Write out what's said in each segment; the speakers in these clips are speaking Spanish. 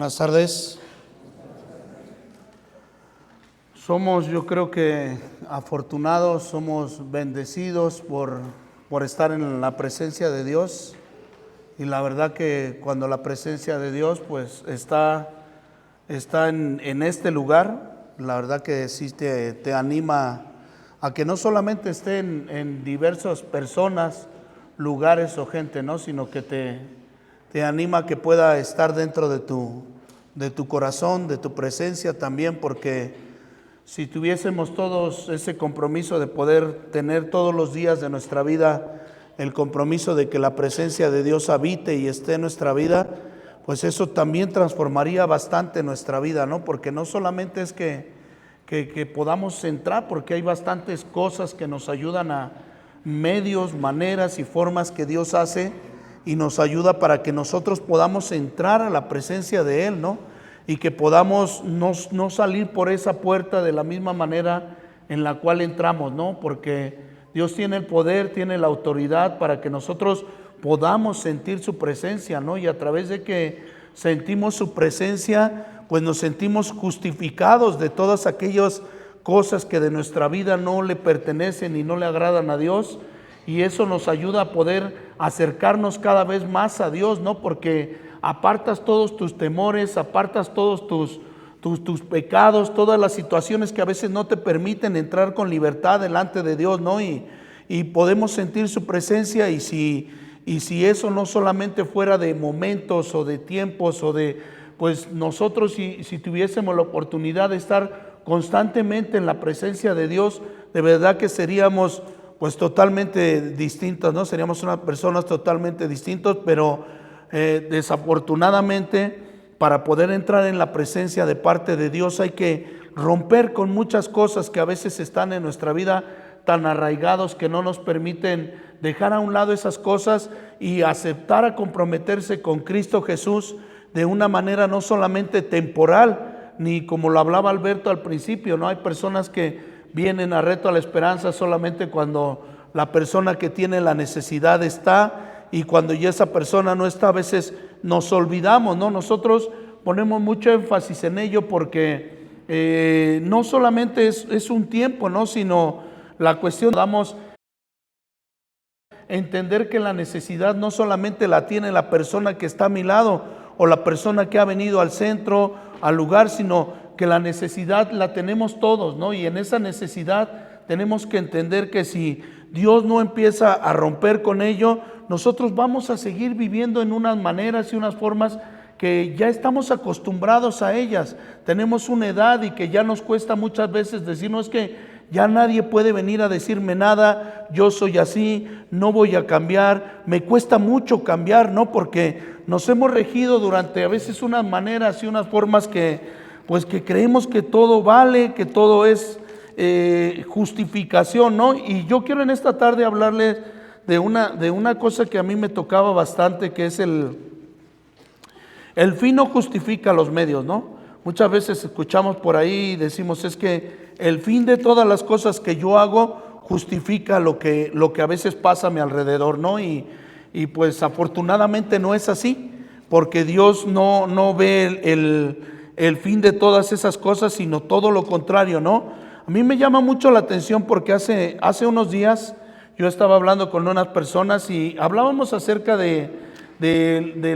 Buenas tardes. Somos, yo creo que afortunados, somos bendecidos por estar en la presencia de Dios. Y la verdad que cuando la presencia de Dios pues está en este lugar, la verdad que sí te anima a que no solamente esté en diversas personas, lugares o gente, ¿no? Sino que te anima a que pueda estar dentro de tu corazón, de tu presencia también, porque si tuviésemos todos ese compromiso de poder tener todos los días de nuestra vida el compromiso de que la presencia de Dios habite y esté en nuestra vida, pues eso también transformaría bastante nuestra vida, ¿no? Porque no solamente es que podamos entrar, porque hay bastantes cosas que nos ayudan a medios, maneras y formas que Dios hace y nos ayuda para que nosotros podamos entrar a la presencia de Él, ¿no? Y que podamos no salir por esa puerta de la misma manera en la cual entramos, ¿no? Porque Dios tiene el poder, tiene la autoridad para que nosotros podamos sentir su presencia, ¿no? Y a través de que sentimos su presencia, pues nos sentimos justificados de todas aquellas cosas que de nuestra vida no le pertenecen y no le agradan a Dios. Y eso nos ayuda a poder acercarnos cada vez más a Dios, ¿no? Porque apartas todos tus temores, apartas todos tus pecados, todas las situaciones que a veces no te permiten entrar con libertad delante de Dios, ¿no? Y podemos sentir su presencia y si eso no solamente fuera de momentos o de tiempos o de, pues nosotros si tuviésemos la oportunidad de estar constantemente en la presencia de Dios, de verdad que seríamos pues totalmente distintos, ¿no? Seríamos unas personas totalmente distintas, pero desafortunadamente para poder entrar en la presencia de parte de Dios hay que romper con muchas cosas que a veces están en nuestra vida tan arraigados que no nos permiten dejar a un lado esas cosas y aceptar a comprometerse con Cristo Jesús de una manera no solamente temporal, ni como lo hablaba Alberto al principio, ¿no? Hay personas que vienen a Reto a la Esperanza solamente cuando la persona que tiene la necesidad está, y cuando ya esa persona no está, a veces nos olvidamos, ¿no? Nosotros ponemos mucho énfasis en ello porque no solamente es un tiempo, ¿no? Sino la cuestión, damos entender que la necesidad no solamente la tiene la persona que está a mi lado o la persona que ha venido al centro, al lugar, sino que la necesidad la tenemos todos, ¿no? Y en esa necesidad tenemos que entender que si Dios no empieza a romper con ello, nosotros vamos a seguir viviendo en unas maneras y unas formas que ya estamos acostumbrados a ellas. Tenemos una edad y que ya nos cuesta muchas veces decirnos que ya nadie puede venir a decirme nada, yo soy así, no voy a cambiar, me cuesta mucho cambiar, ¿no? Porque nos hemos regido durante a veces unas maneras y unas formas que creemos que todo vale, que todo es justificación, ¿no? Y yo quiero en esta tarde hablarles de una cosa que a mí me tocaba bastante, que es el fin no justifica los medios, ¿no? Muchas veces escuchamos por ahí y decimos es que el fin de todas las cosas que yo hago justifica lo que a veces pasa a mi alrededor, ¿no? Y pues afortunadamente no es así, porque Dios no ve el fin de todas esas cosas, sino todo lo contrario, ¿no? A mí me llama mucho la atención porque hace unos días yo estaba hablando con unas personas y hablábamos acerca de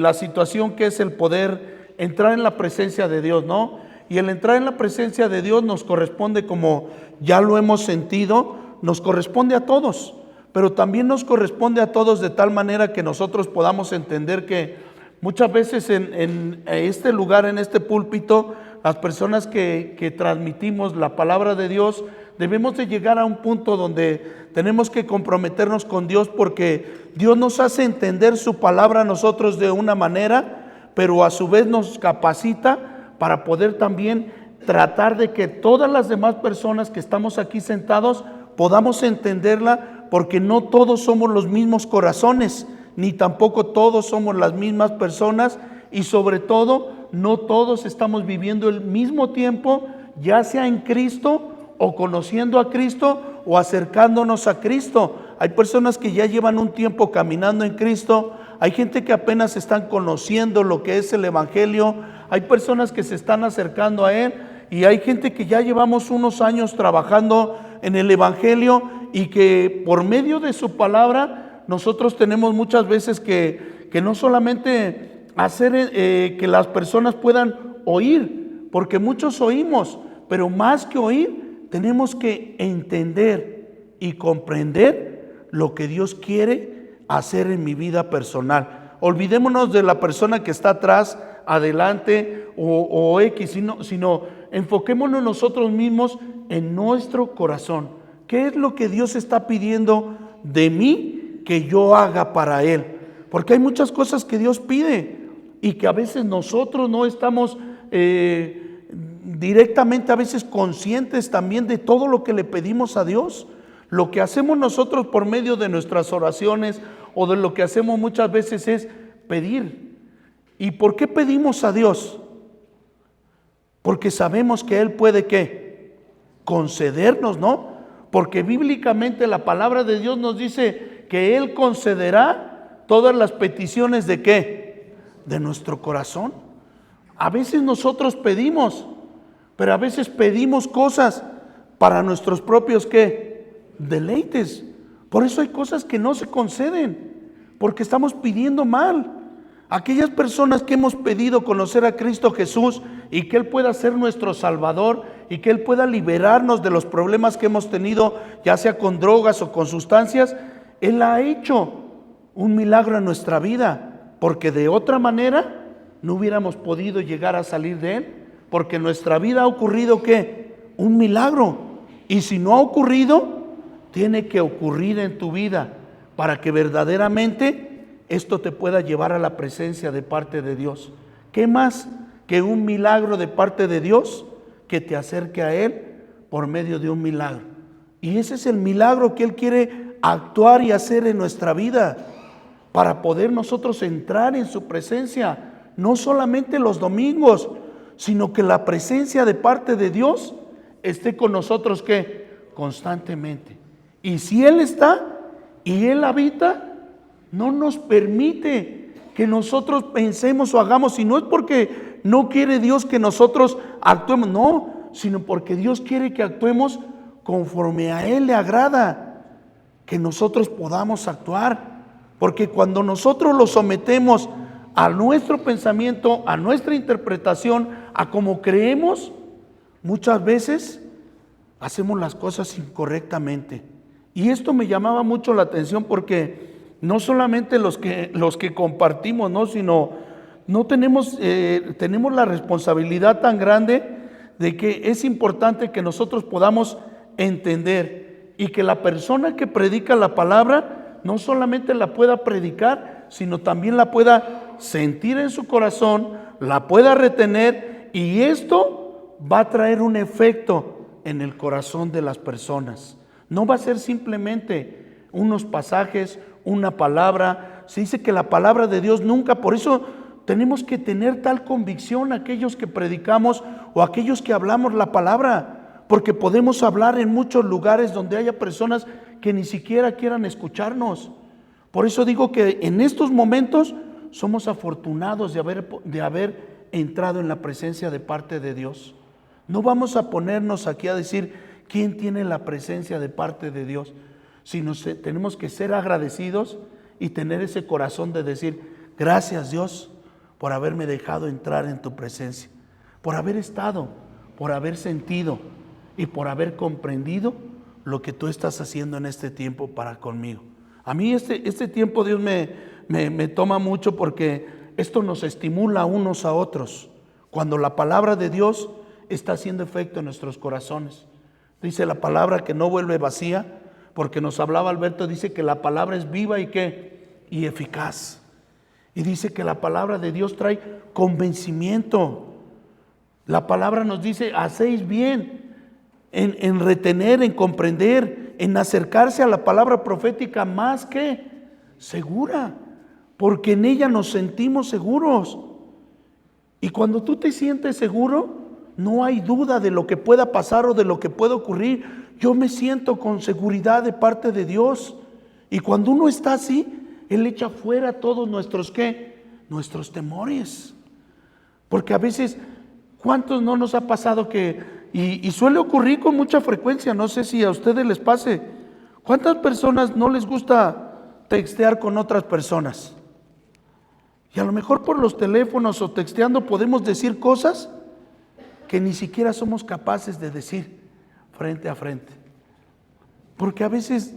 la situación que es el poder entrar en la presencia de Dios, ¿no? Y el entrar en la presencia de Dios nos corresponde, como ya lo hemos sentido, nos corresponde a todos, pero también nos corresponde a todos de tal manera que nosotros podamos entender que muchas veces en este lugar, en este púlpito, las personas que transmitimos la palabra de Dios, debemos de llegar a un punto donde tenemos que comprometernos con Dios, porque Dios nos hace entender su palabra a nosotros de una manera, pero a su vez nos capacita para poder también tratar de que todas las demás personas que estamos aquí sentados podamos entenderla, porque no todos somos los mismos corazones, ni tampoco todos somos las mismas personas, y sobre todo no todos estamos viviendo el mismo tiempo, ya sea en Cristo o conociendo a Cristo o acercándonos a Cristo. Hay personas que ya llevan un tiempo caminando en Cristo, hay gente que apenas están conociendo lo que es el Evangelio, Hay personas que se están acercando a Él y hay gente que ya llevamos unos años trabajando en el Evangelio y que por medio de su palabra nosotros tenemos muchas veces que no solamente hacer que las personas puedan oír, porque muchos oímos, pero más que oír, tenemos que entender y comprender lo que Dios quiere hacer en mi vida personal. Olvidémonos de la persona que está atrás, adelante o X, sino enfoquémonos nosotros mismos en nuestro corazón. ¿Qué es lo que Dios está pidiendo de mí que yo haga para Él? Porque hay muchas cosas que Dios pide y que a veces nosotros no estamos directamente a veces conscientes también de todo lo que le pedimos a Dios. Lo que hacemos nosotros por medio de nuestras oraciones o de lo que hacemos muchas veces es pedir. ¿Y por qué pedimos a Dios? Porque sabemos que Él puede ¿qué? Concedernos, ¿no? Porque bíblicamente la palabra de Dios nos dice que Él concederá todas las peticiones ¿de qué? De nuestro corazón. A veces nosotros pedimos, pero a veces pedimos cosas para nuestros propios ¿qué? Deleites. Por eso hay cosas que no se conceden, porque estamos pidiendo mal. Aquellas personas que hemos pedido conocer a Cristo Jesús y que Él pueda ser nuestro Salvador y que Él pueda liberarnos de los problemas que hemos tenido, ya sea con drogas o con sustancias, Él ha hecho un milagro en nuestra vida, porque de otra manera no hubiéramos podido llegar a salir de Él, porque en nuestra vida ha ocurrido ¿qué? Un milagro. Y si no ha ocurrido, tiene que ocurrir en tu vida para que verdaderamente esto te pueda llevar a la presencia de parte de Dios. ¿Qué más que un milagro de parte de Dios que te acerque a Él por medio de un milagro? Y ese es el milagro que Él quiere actuar y hacer en nuestra vida para poder nosotros entrar en su presencia, no solamente los domingos, sino que la presencia de parte de Dios esté con nosotros ¿qué? Constantemente. Y si Él está y Él habita, no nos permite que nosotros pensemos o hagamos, y no es porque no quiere Dios que nosotros actuemos, no, sino porque Dios quiere que actuemos conforme a Él le agrada, que nosotros podamos actuar, porque cuando nosotros lo sometemos a nuestro pensamiento, a nuestra interpretación, a como creemos, muchas veces hacemos las cosas incorrectamente. Y esto me llamaba mucho la atención porque no solamente los que compartimos, ¿no? Sino no tenemos la responsabilidad tan grande de que es importante que nosotros podamos entender y que la persona que predica la palabra no solamente la pueda predicar, sino también la pueda sentir en su corazón, la pueda retener, y esto va a traer un efecto en el corazón de las personas. No va a ser simplemente unos pasajes, una palabra. Se dice que la palabra de Dios nunca, por eso tenemos que tener tal convicción aquellos que predicamos o aquellos que hablamos la palabra, porque podemos hablar en muchos lugares donde haya personas que ni siquiera quieran escucharnos. Por eso digo que en estos momentos somos afortunados de haber entrado en la presencia de parte de Dios. No vamos a ponernos aquí a decir quién tiene la presencia de parte de Dios, sino tenemos que ser agradecidos y tener ese corazón de decir: gracias Dios por haberme dejado entrar en tu presencia, por haber estado, por haber sentido y por haber comprendido lo que tú estás haciendo en este tiempo para conmigo. A mí este tiempo Dios me toma mucho, porque esto nos estimula unos a otros cuando la palabra de Dios está haciendo efecto en nuestros corazones. Dice la palabra que no vuelve vacía, porque nos hablaba Alberto, dice que la palabra es viva y ¿qué? Y eficaz. Y dice que la palabra de Dios trae convencimiento. La palabra nos dice: hacéis bien en retener, en comprender, en acercarse a la palabra profética más que segura, porque en ella nos sentimos seguros. Y cuando tú te sientes seguro, no hay duda de lo que pueda pasar o de lo que pueda ocurrir. Yo me siento con seguridad de parte de Dios. Y cuando uno está así, Él echa fuera todos nuestros ¿qué? Nuestros temores. Porque a veces, ¿cuántos no nos ha pasado y suele ocurrir con mucha frecuencia? No sé si a ustedes les pase. ¿Cuántas personas no les gusta textear con otras personas? Y a lo mejor por los teléfonos o texteando podemos decir cosas que ni siquiera somos capaces de decir frente a frente. Porque a veces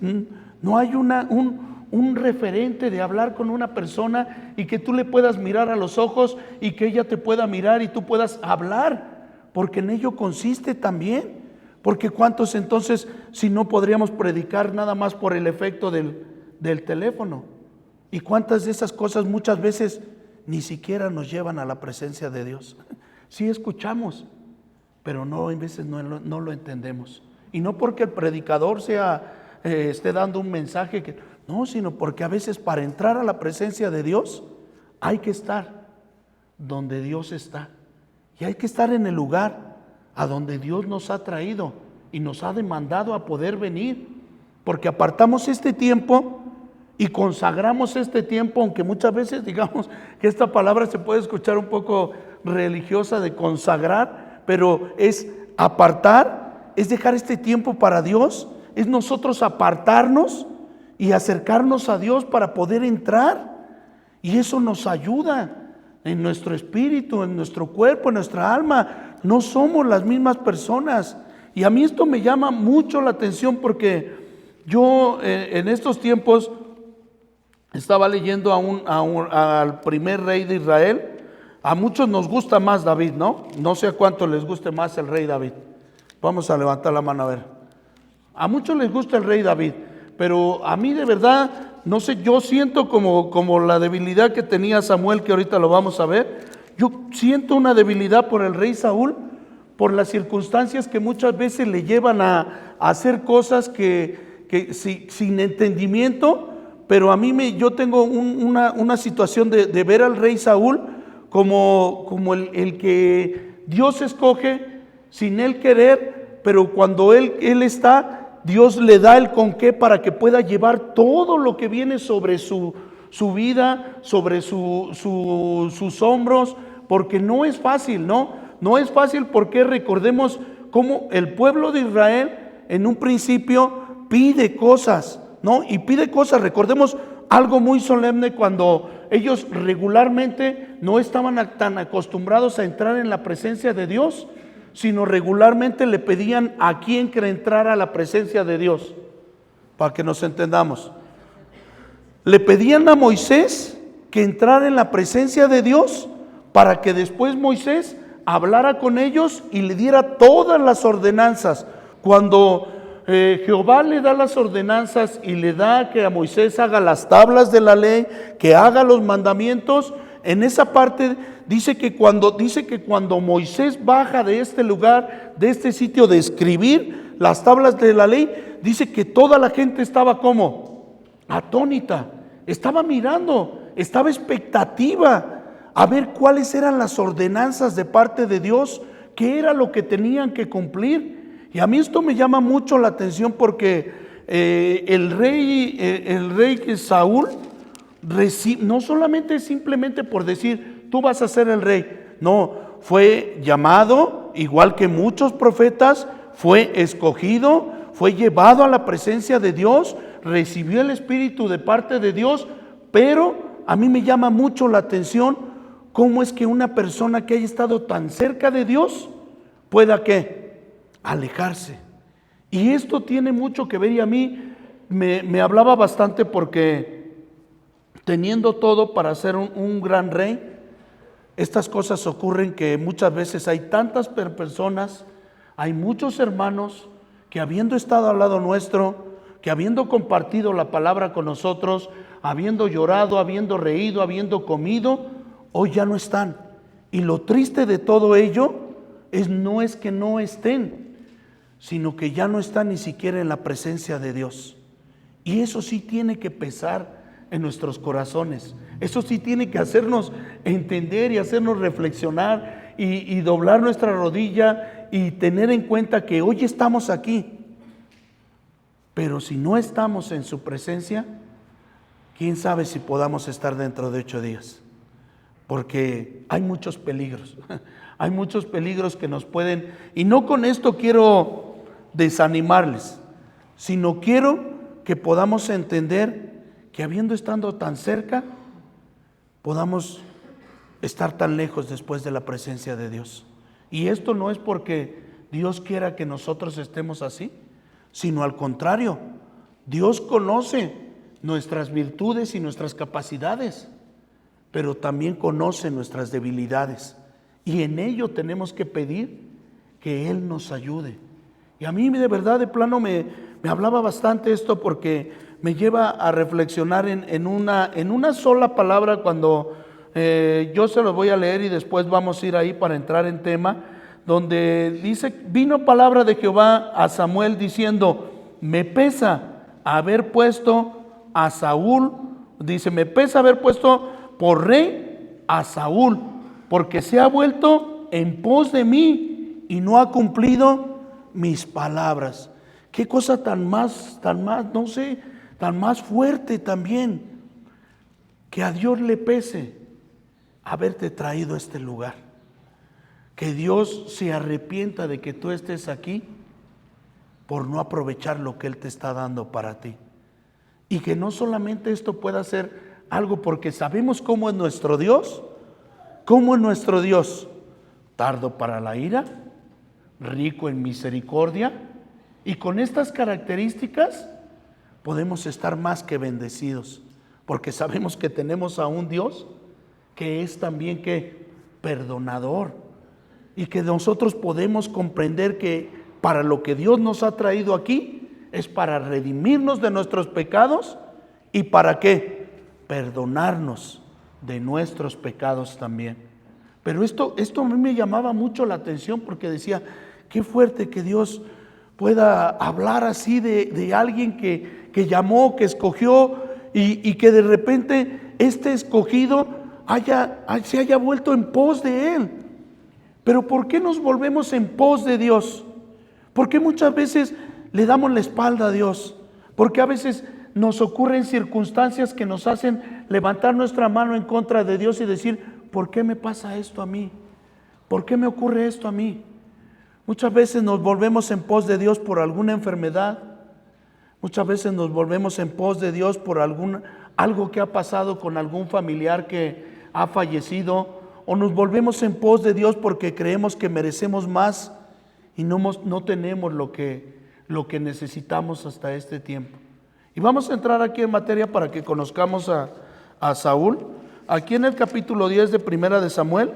no hay un referente de hablar con una persona y que tú le puedas mirar a los ojos y que ella te pueda mirar y tú puedas hablar, porque en ello consiste también. Porque cuántos entonces, si no podríamos predicar nada más por el efecto del teléfono, y cuántas de esas cosas muchas veces ni siquiera nos llevan a la presencia de Dios. Sí escuchamos, pero no, en veces no lo entendemos. Y no porque el predicador esté dando un mensaje no, sino porque a veces para entrar a la presencia de Dios hay que estar donde Dios está. Y hay que estar en el lugar a donde Dios nos ha traído y nos ha demandado a poder venir. Porque apartamos este tiempo y consagramos este tiempo, aunque muchas veces digamos que esta palabra se puede escuchar un poco religiosa de consagrar, pero es apartar, es dejar este tiempo para Dios, es nosotros apartarnos y acercarnos a Dios para poder entrar, y eso nos ayuda en nuestro espíritu, en nuestro cuerpo, en nuestra alma. No somos las mismas personas, y a mí esto me llama mucho la atención porque yo en estos tiempos estaba leyendo al primer rey de Israel. A muchos nos gusta más David, ¿no? No sé a cuánto les guste más el rey David. Vamos a levantar la mano a ver. A muchos les gusta el rey David, pero a mí de verdad, no sé, yo siento como la debilidad que tenía Samuel, que ahorita lo vamos a ver. Yo siento una debilidad por el rey Saúl, por las circunstancias que muchas veces le llevan a hacer cosas que sin entendimiento. Pero a mí yo tengo una situación de ver al rey Saúl como el que Dios escoge sin él querer, pero cuando él está, Dios le da el con qué para que pueda llevar todo lo que viene sobre su vida, sobre sus hombros, porque no es fácil, no es fácil, porque recordemos cómo el pueblo de Israel en un principio pide cosas, ¿no? Y pide cosas. Recordemos algo muy solemne cuando ellos regularmente no estaban tan acostumbrados a entrar en la presencia de Dios, sino regularmente le pedían a quién que entrara a la presencia de Dios, para que nos entendamos. Le pedían a Moisés que entrara en la presencia de Dios para que después Moisés hablara con ellos y le diera todas las ordenanzas. Cuando Jehová le da las ordenanzas y le da que a Moisés haga las tablas de la ley, que haga los mandamientos, en esa parte dice que cuando Moisés baja de este lugar, de este sitio de escribir las tablas de la ley, dice que toda la gente estaba como atónita, estaba mirando, estaba expectativa a ver cuáles eran las ordenanzas de parte de Dios, qué era lo que tenían que cumplir. Y a mí esto me llama mucho la atención porque el rey Saúl no solamente simplemente por decir tú vas a ser el rey, no, fue llamado igual que muchos profetas, fue escogido, fue llevado a la presencia de Dios, recibió el Espíritu de parte de Dios. Pero a mí me llama mucho la atención cómo es que una persona que haya estado tan cerca de Dios pueda ¿qué? Alejarse. Y esto tiene mucho que ver, y a mí me hablaba bastante porque teniendo todo para ser un gran rey, estas cosas ocurren, que muchas veces hay tantas personas, hay muchos hermanos que habiendo estado al lado nuestro, que habiendo compartido la palabra con nosotros, habiendo llorado, habiendo reído, habiendo comido, hoy ya no están. Y lo triste de todo ello no es que no estén, sino que ya no están ni siquiera en la presencia de Dios. Y eso sí tiene que pesar en nuestros corazones. Eso sí tiene que hacernos entender y hacernos reflexionar y doblar nuestra rodilla y tener en cuenta que hoy estamos aquí, pero si no estamos en su presencia, quién sabe si podamos estar dentro de 8 días. porque hay muchos peligros. Hay muchos peligros que nos pueden, y no con esto quiero desanimarles, sino quiero que podamos entender que habiendo estado tan cerca, podamos estar tan lejos después de la presencia de Dios. Y esto no es porque Dios quiera que nosotros estemos así, sino al contrario, Dios conoce nuestras virtudes y nuestras capacidades, pero también conoce nuestras debilidades. Y en ello tenemos que pedir que Él nos ayude. Y a mí de verdad, de plano, me hablaba bastante esto, porque me lleva a reflexionar en una sola palabra cuando yo se lo voy a leer y después vamos a ir ahí para entrar en tema, donde dice: vino palabra de Jehová a Samuel diciendo, me pesa haber puesto a Saúl, dice, me pesa haber puesto por rey a Saúl, porque se ha vuelto en pos de mí y no ha cumplido mis palabras. Qué cosa tan más, no sé, tan más fuerte también, que a Dios le pese haberte traído a este lugar. Que Dios se arrepienta de que tú estés aquí por no aprovechar lo que Él te está dando para ti. Y que no solamente esto pueda ser algo, porque sabemos cómo es nuestro Dios. ¿Cómo es nuestro Dios? Tardo para la ira, rico en misericordia, y con estas características podemos estar más que bendecidos, porque sabemos que tenemos a un Dios que es también que perdonador, y que nosotros podemos comprender que para lo que Dios nos ha traído aquí es para redimirnos de nuestros pecados. ¿Y para qué? Perdonarnos de nuestros pecados también. Pero esto a mí me llamaba mucho la atención, porque decía, qué fuerte que Dios pueda hablar así de alguien que llamó, que escogió, y que de repente este escogido se haya vuelto en pos de Él. Pero ¿por qué nos volvemos en pos de Dios? ¿Por qué muchas veces le damos la espalda a Dios? Porque a veces nos ocurren circunstancias que nos hacen levantar nuestra mano en contra de Dios y decir, ¿por qué me pasa esto a mí? ¿Por qué me ocurre esto a mí? Muchas veces nos volvemos en pos de Dios por alguna enfermedad. Muchas veces nos volvemos en pos de Dios por algo que ha pasado con algún familiar que ha fallecido. O nos volvemos en pos de Dios porque creemos que merecemos más y no tenemos lo que necesitamos hasta este tiempo. Y vamos a entrar aquí en materia para que conozcamos a Saúl. Aquí en el capítulo 10 de Primera de Samuel,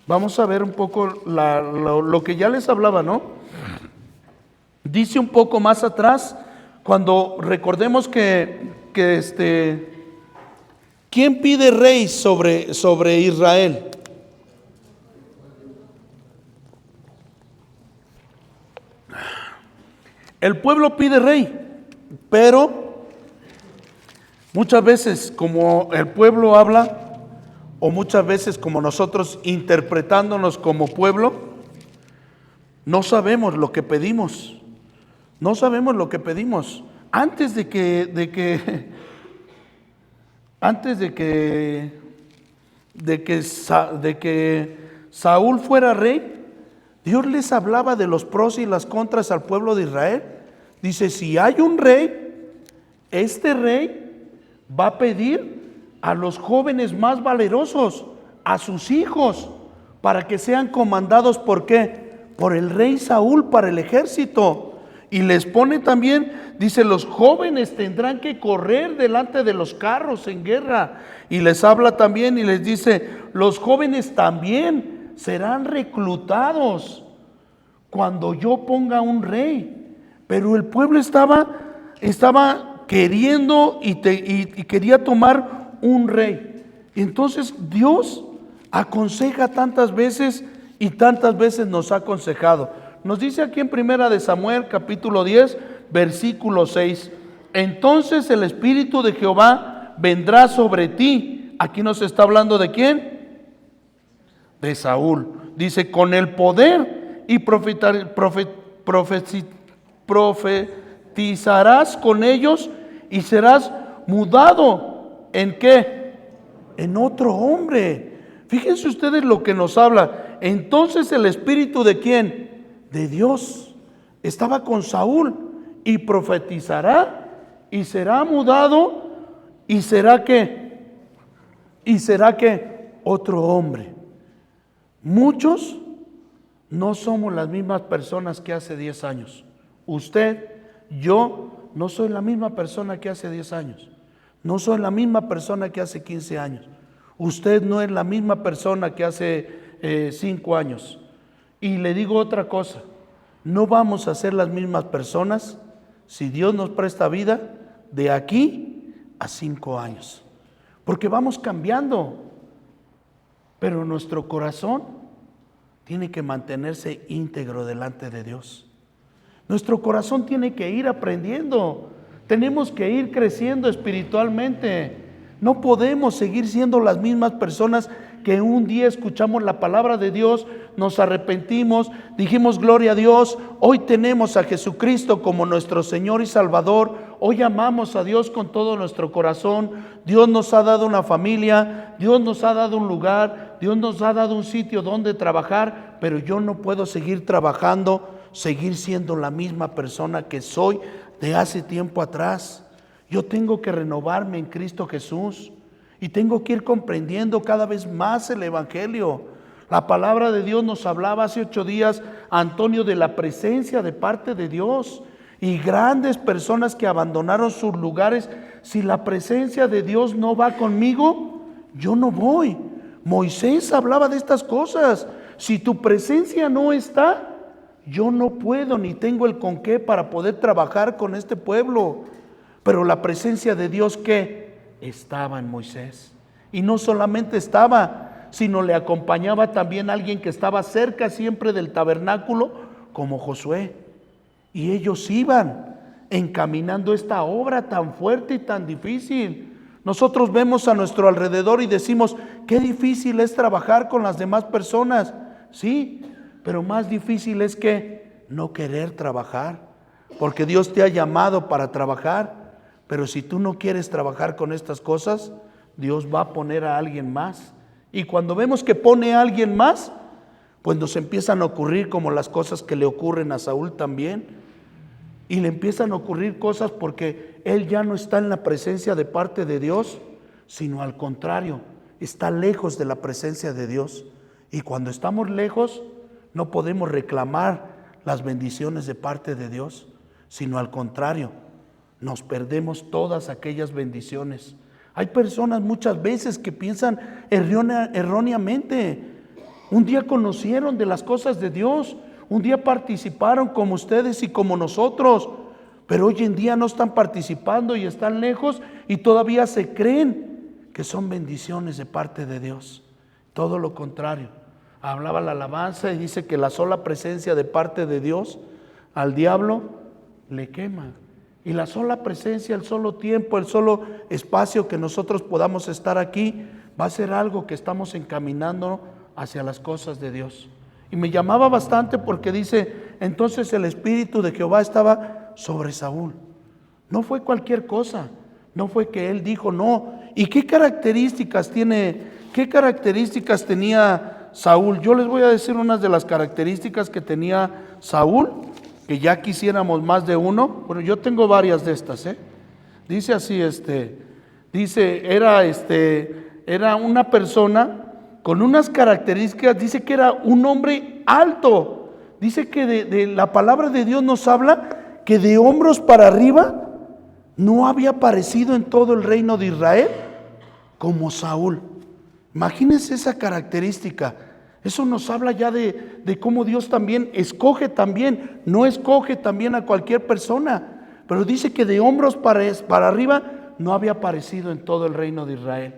vamos a ver un poco lo que ya les hablaba, ¿no? Dice un poco más atrás, cuando recordemos que ¿quién pide rey sobre Israel? El pueblo pide rey, pero muchas veces como el pueblo habla, o muchas veces como nosotros interpretándonos como pueblo, no sabemos lo que pedimos. No sabemos lo que pedimos. Antes de que Saúl fuera rey, Dios les hablaba de los pros y las contras al pueblo de Israel. Dice, si hay un rey, este rey va a pedir a los jóvenes más valerosos, a sus hijos, para que sean comandados, ¿por qué? Por el rey Saúl para el ejército. Y les pone también, dice, los jóvenes tendrán que correr delante de los carros en guerra. Y les habla también y les dice, los jóvenes también serán reclutados cuando yo ponga un rey. Pero el pueblo estaba queriendo y quería tomar un rey. Entonces Dios aconseja tantas veces y tantas veces nos ha aconsejado. Nos dice aquí en Primera de Samuel, capítulo 10, versículo 6. Entonces el Espíritu de Jehová vendrá sobre ti. Aquí nos está hablando ¿de quién? De Saúl. Dice, con el poder y profetizarás con ellos y serás mudado. ¿En qué? en otro hombre. Fíjense ustedes lo que nos habla. Entonces el Espíritu ¿de quién? De Dios. Estaba con Saúl y profetizará y será mudado y será que otro hombre. Muchos no somos las mismas personas que hace 10 años. Usted, yo, no soy la misma persona que hace 10 años. No soy la misma persona que hace 15 años. Usted no es la misma persona que hace 5 años. Y le digo otra cosa, no vamos a ser las mismas personas si Dios nos presta vida de aquí a 5 años. Porque vamos cambiando, pero nuestro corazón tiene que mantenerse íntegro delante de Dios. Nuestro corazón tiene que ir aprendiendo. Tenemos que ir creciendo espiritualmente. No podemos seguir siendo las mismas personas que un día escuchamos la palabra de Dios, nos arrepentimos, dijimos gloria a Dios, hoy tenemos a Jesucristo como nuestro Señor y Salvador, hoy amamos a Dios con todo nuestro corazón, Dios nos ha dado una familia, Dios nos ha dado un lugar, Dios nos ha dado un sitio donde trabajar, pero yo no puedo seguir trabajando, seguir siendo la misma persona que soy de hace tiempo atrás. Yo tengo que renovarme en Cristo Jesús y tengo que ir comprendiendo cada vez más el Evangelio. La palabra de Dios nos hablaba hace 8 días, Antonio, de la presencia de parte de Dios y grandes personas que abandonaron sus lugares. Si la presencia de Dios no va conmigo, yo no voy. Moisés hablaba de estas cosas. Si tu presencia no está, yo no puedo ni tengo el con qué para poder trabajar con este pueblo. Pero la presencia de Dios, ¿qué? Estaba en Moisés. Y no solamente estaba, sino le acompañaba también alguien que estaba cerca siempre del tabernáculo, como Josué. Y ellos iban encaminando esta obra tan fuerte y tan difícil. Nosotros vemos a nuestro alrededor y decimos, qué difícil es trabajar con las demás personas. Sí, pero más difícil es que no querer trabajar, porque Dios te ha llamado para trabajar. Pero si tú no quieres trabajar con estas cosas, Dios va a poner a alguien más. Y cuando vemos que pone a alguien más, pues nos empiezan a ocurrir como las cosas que le ocurren a Saúl también. Y le empiezan a ocurrir cosas porque él ya no está en la presencia de parte de Dios, sino al contrario, está lejos de la presencia de Dios. Y cuando estamos lejos, no podemos reclamar las bendiciones de parte de Dios, sino al contrario, nos perdemos todas aquellas bendiciones. Hay personas muchas veces que piensan erróneamente. Un día conocieron de las cosas de Dios, un día participaron como ustedes y como nosotros, pero hoy en día no están participando y están lejos y todavía se creen que son bendiciones de parte de Dios. Todo lo contrario. Hablaba la alabanza y dice que la sola presencia de parte de Dios al diablo le quema. Y la sola presencia, el solo tiempo, el solo espacio que nosotros podamos estar aquí va a ser algo que estamos encaminando hacia las cosas de Dios. Y me llamaba bastante porque dice, entonces el Espíritu de Jehová estaba sobre Saúl. No fue cualquier cosa, no fue que él dijo no. ¿Y qué características tenía Saúl? Yo les voy a decir unas de las características que tenía Saúl, que ya quisiéramos más de uno. Bueno, yo tengo varias de estas, Dice así, era una persona con unas características, dice que era un hombre alto. Dice que de la palabra de Dios nos habla que de hombros para arriba no había aparecido en todo el reino de Israel como Saúl. Imagínense esa característica. Eso nos habla ya de cómo Dios también escoge también, no escoge también a cualquier persona, pero dice que de hombros para arriba no había aparecido en todo el reino de Israel.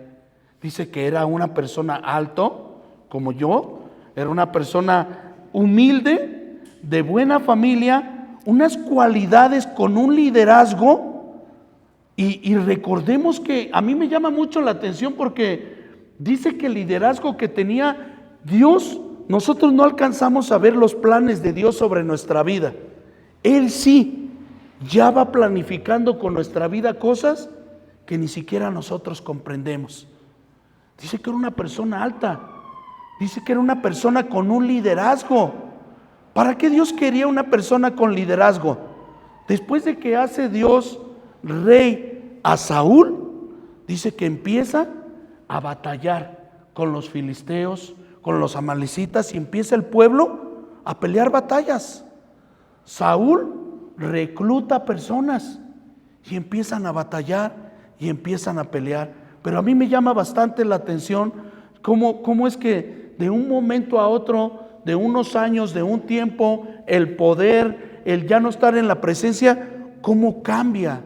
Dice que era una persona alto, como yo, era una persona humilde, de buena familia, unas cualidades con un liderazgo, y recordemos que a mí me llama mucho la atención porque dice que el liderazgo que tenía Dios, nosotros no alcanzamos a ver los planes de Dios sobre nuestra vida. Él sí, ya va planificando con nuestra vida cosas que ni siquiera nosotros comprendemos. Dice que era una persona alta. Dice que era una persona con un liderazgo. ¿Para qué Dios quería una persona con liderazgo? Después de que hace Dios rey a Saúl, dice que empieza a batallar con los filisteos, con los amalecitas, y empieza el pueblo a pelear batallas. Saúl recluta personas y empiezan a batallar y empiezan a pelear. Pero a mí me llama bastante la atención cómo es que de un momento a otro, de unos años, de un tiempo, el poder, el ya no estar en la presencia, cómo cambia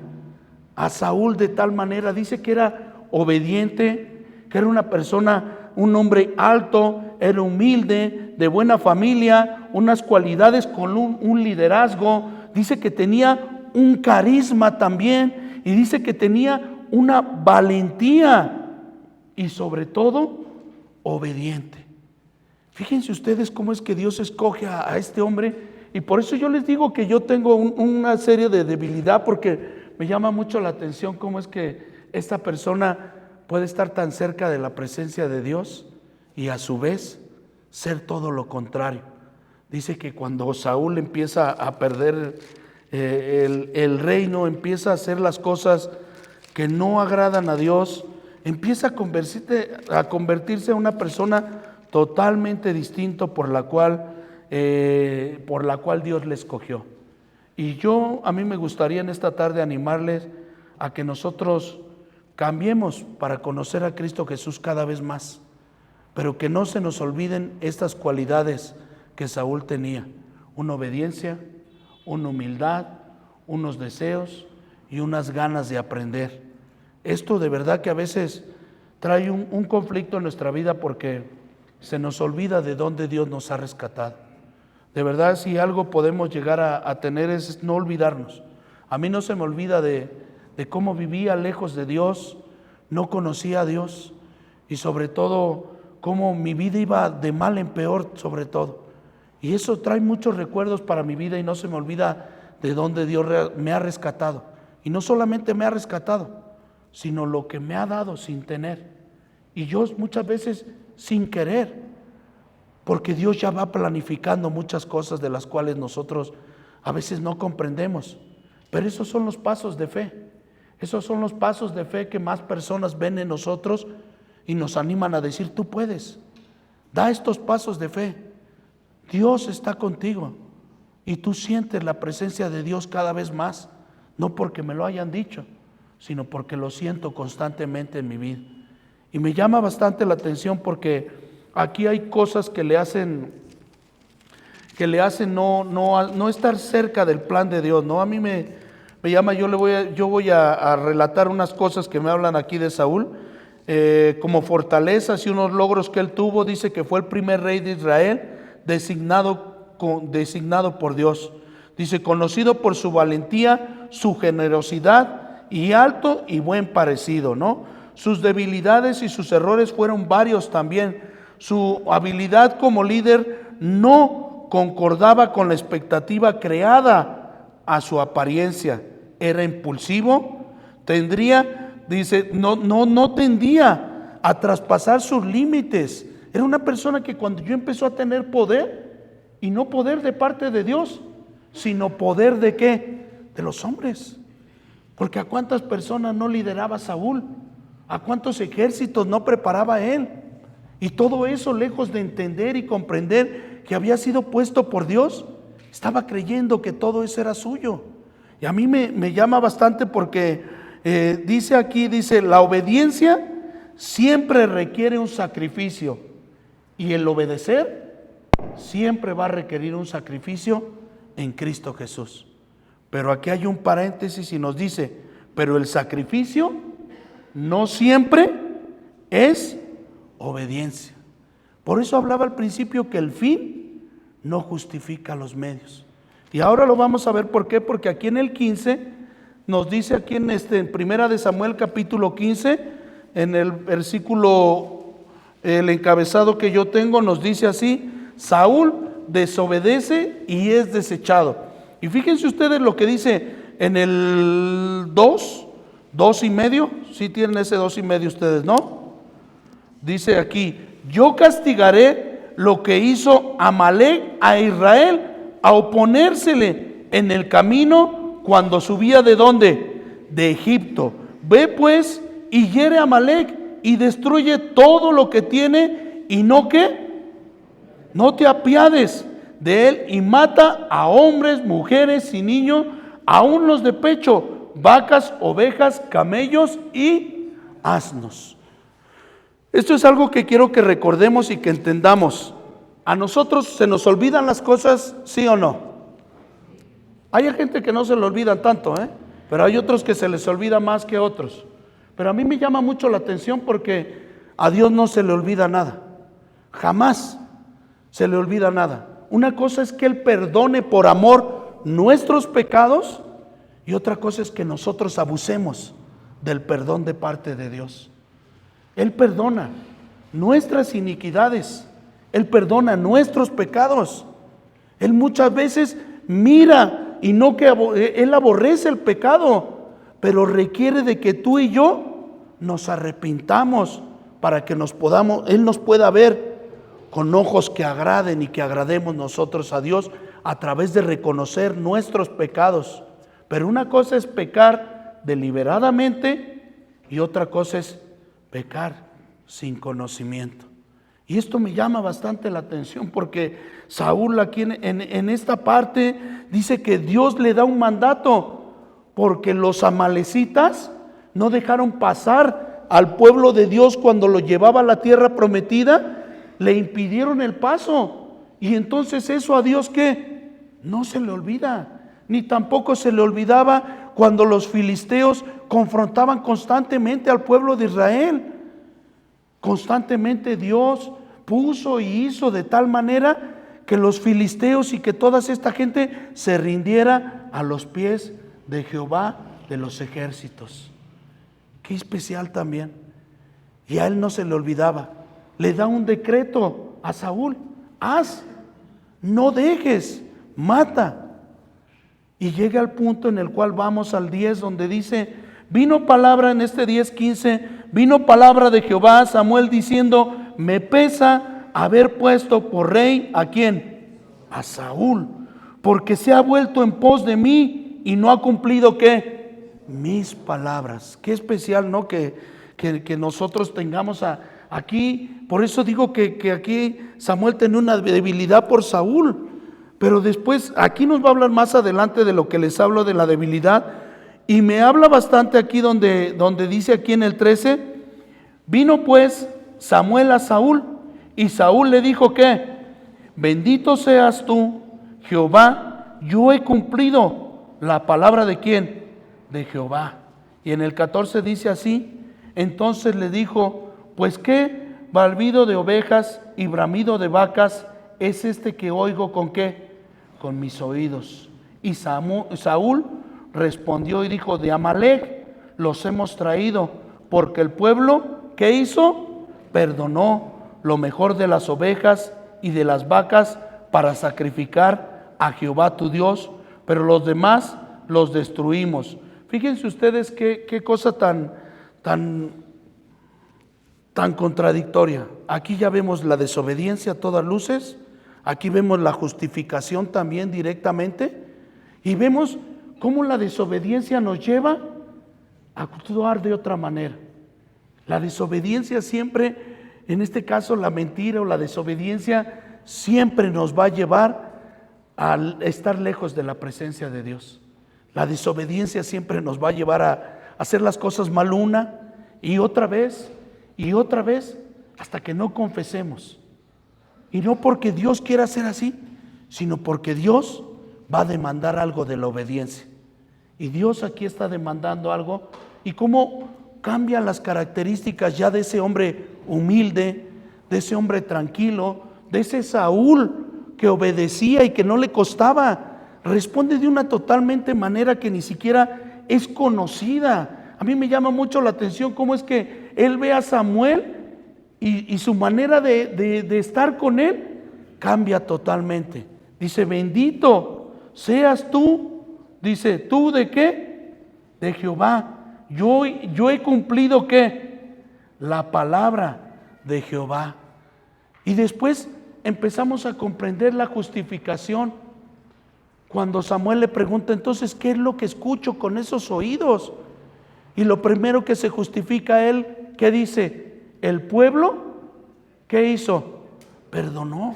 a Saúl de tal manera. Dice que era obediente, que era una persona, un hombre alto, era humilde, de buena familia, unas cualidades con un liderazgo. Dice que tenía un carisma también, y dice que tenía una valentía y sobre todo obediente. Fíjense ustedes cómo es que Dios escoge a este hombre, y por eso yo les digo que yo tengo una serie de debilidad, porque me llama mucho la atención cómo es que esta persona puede estar tan cerca de la presencia de Dios y a su vez ser todo lo contrario. Dice que cuando Saúl empieza a perder el reino, empieza a hacer las cosas que no agradan a Dios, empieza a convertirse en una persona totalmente distinto por la cual Dios le escogió. Y a mí me gustaría en esta tarde animarles a que nosotros cambiemos para conocer a Cristo Jesús cada vez más, pero que no se nos olviden estas cualidades que Saúl tenía: una obediencia, una humildad, unos deseos y unas ganas de aprender. Esto de verdad que a veces trae un conflicto en nuestra vida, porque se nos olvida de dónde Dios nos ha rescatado. De verdad, si algo podemos llegar a tener es no olvidarnos. A mí no se me olvida de cómo vivía lejos de Dios, no conocía a Dios, y sobre todo cómo mi vida iba de mal en peor sobre todo. Y eso trae muchos recuerdos para mi vida, y no se me olvida de dónde Dios me ha rescatado. Y no solamente me ha rescatado, sino lo que me ha dado sin tener. Y yo muchas veces sin querer, porque Dios ya va planificando muchas cosas de las cuales nosotros a veces no comprendemos. Pero esos son los pasos de fe. Esos son los pasos de fe que más personas ven en nosotros y nos animan a decir: tú puedes, da estos pasos de fe. Dios está contigo y tú sientes la presencia de Dios cada vez más, no porque me lo hayan dicho, sino porque lo siento constantemente en mi vida. Y me llama bastante la atención, porque aquí hay cosas que le hacen no estar cerca del plan de Dios, ¿no? A mí me llama, yo voy a relatar unas cosas que me hablan aquí de Saúl, como fortalezas y unos logros que él tuvo. Dice que fue el primer rey de Israel designado por Dios. Dice: conocido por su valentía, su generosidad y alto y buen parecido, ¿no? Sus debilidades y sus errores fueron varios también. Su habilidad como líder no concordaba con la expectativa creada a su apariencia. Era impulsivo, no tendía a traspasar sus límites. Era una persona que cuando yo empezó a tener poder, y no poder de parte de Dios, sino poder ¿de qué? De los hombres. Porque a cuántas personas no lideraba Saúl, a cuántos ejércitos no preparaba él, y todo eso, lejos de entender y comprender que había sido puesto por Dios, estaba creyendo que todo eso era suyo. Y a mí me llama bastante, porque dice: la obediencia siempre requiere un sacrificio, y el obedecer siempre va a requerir un sacrificio en Cristo Jesús. Pero aquí hay un paréntesis y nos dice: pero el sacrificio no siempre es obediencia. Por eso hablaba al principio que el fin no justifica los medios. Y ahora lo vamos a ver por qué, porque aquí en el 15 nos dice, aquí en Primera de Samuel capítulo 15, en el versículo, el encabezado que yo tengo, nos dice así: Saúl desobedece y es desechado. Y fíjense ustedes lo que dice en el 2 y medio. ¿Sí tienen ese 2 y medio ustedes, no? dice aquí, yo castigaré lo que hizo Amalec a Israel a oponérsele en el camino cuando subía ¿de dónde? De Egipto. Ve pues y hiere a Amalec y destruye todo lo que tiene y no te apiades de él y mata a hombres, mujeres y niños, aun los de pecho, vacas, ovejas, camellos y asnos. Esto es algo que quiero que recordemos y que entendamos. ¿A nosotros se nos olvidan las cosas, sí o no? Hay gente que no se le olvidan tanto, pero hay otros que se les olvida más que otros. Pero a mí me llama mucho la atención porque a Dios no se le olvida nada. Jamás se le olvida nada. Una cosa es que Él perdone por amor nuestros pecados y otra cosa es que nosotros abusemos del perdón de parte de Dios. Él perdona nuestras iniquidades, Él perdona nuestros pecados. Él muchas veces mira y no que Él aborrece el pecado, pero requiere de que tú y yo nos arrepintamos para que Él nos pueda ver con ojos que agraden y que agrademos nosotros a Dios a través de reconocer nuestros pecados. Pero una cosa es pecar deliberadamente y otra cosa es pecar sin conocimiento. Y esto me llama bastante la atención porque Saúl aquí en esta parte dice que Dios le da un mandato porque los amalecitas no dejaron pasar al pueblo de Dios cuando lo llevaba a la tierra prometida. Le impidieron el paso y entonces eso a Dios ¿qué? No se le olvida, ni tampoco se le olvidaba cuando los filisteos confrontaban constantemente al pueblo de Israel. Constantemente Dios puso y hizo de tal manera que los filisteos y que toda esta gente se rindiera a los pies de Jehová de los ejércitos. Qué especial también. Y a él no se le olvidaba. Le da un decreto a Saúl: haz, no dejes, mata. Y llega al punto en el cual vamos al 10, donde dice: vino palabra en este 10:15, vino palabra de Jehová a Samuel diciendo: me pesa haber puesto por rey ¿a quién? A Saúl, porque se ha vuelto en pos de mí y no ha cumplido ¿qué? Mis palabras. Qué especial, ¿no? Que nosotros tengamos aquí. Por eso digo que aquí Samuel tenía una debilidad por Saúl. Pero después, aquí nos va a hablar más adelante de lo que les hablo de la debilidad. Y me habla bastante aquí donde dice aquí en el 13: vino pues Samuel a Saúl, y Saúl le dijo ¿qué? Bendito seas tú, Jehová, yo he cumplido la palabra ¿de quién? De Jehová. Y en el 14 dice así: entonces le dijo: pues qué balbido de ovejas y bramido de vacas es este que oigo ¿con qué? Con mis oídos. Y Saúl respondió y dijo: de Amalec los hemos traído, porque el pueblo, ¿qué hizo? Perdonó lo mejor de las ovejas y de las vacas para sacrificar a Jehová tu Dios, pero los demás los destruimos. Fíjense ustedes qué cosa tan contradictoria. Aquí ya vemos la desobediencia a todas luces, aquí vemos la justificación también directamente, y vemos cómo la desobediencia nos lleva a actuar de otra manera. La desobediencia siempre, en este caso la mentira o la desobediencia, siempre nos va a llevar a estar lejos de la presencia de Dios. La desobediencia siempre nos va a llevar a hacer las cosas mal una y otra vez, hasta que no confesemos. Y no porque Dios quiera hacer así, sino porque Dios va a demandar algo de la obediencia. Y Dios aquí está demandando algo. Y cómo cambian las características ya de ese hombre humilde, de ese hombre tranquilo, de ese Saúl que obedecía y que no le costaba. Responde de una totalmente manera que ni siquiera es conocida. A mí me llama mucho la atención cómo es que él ve a Samuel y su manera de estar con él cambia totalmente. Dice: bendito seas tú. Dice: ¿tú de qué? De Jehová. Yo he cumplido ¿qué? La palabra de Jehová. Y después empezamos a comprender la justificación. Cuando Samuel le pregunta, entonces, ¿qué es lo que escucho con esos oídos? Y lo primero que se justifica él, ¿qué dice? El pueblo, ¿qué hizo? Perdonó.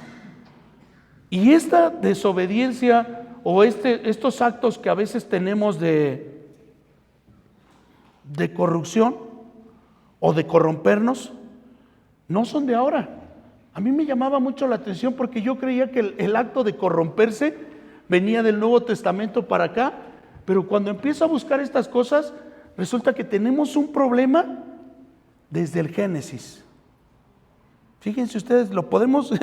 Y esta desobediencia o estos actos que a veces tenemos de corrupción o de corrompernos, no son de ahora. A mí me llamaba mucho la atención porque yo creía que el acto de corromperse venía del Nuevo Testamento para acá, pero cuando empiezo a buscar estas cosas, resulta que tenemos un problema desde el Génesis. Fíjense ustedes, lo podemos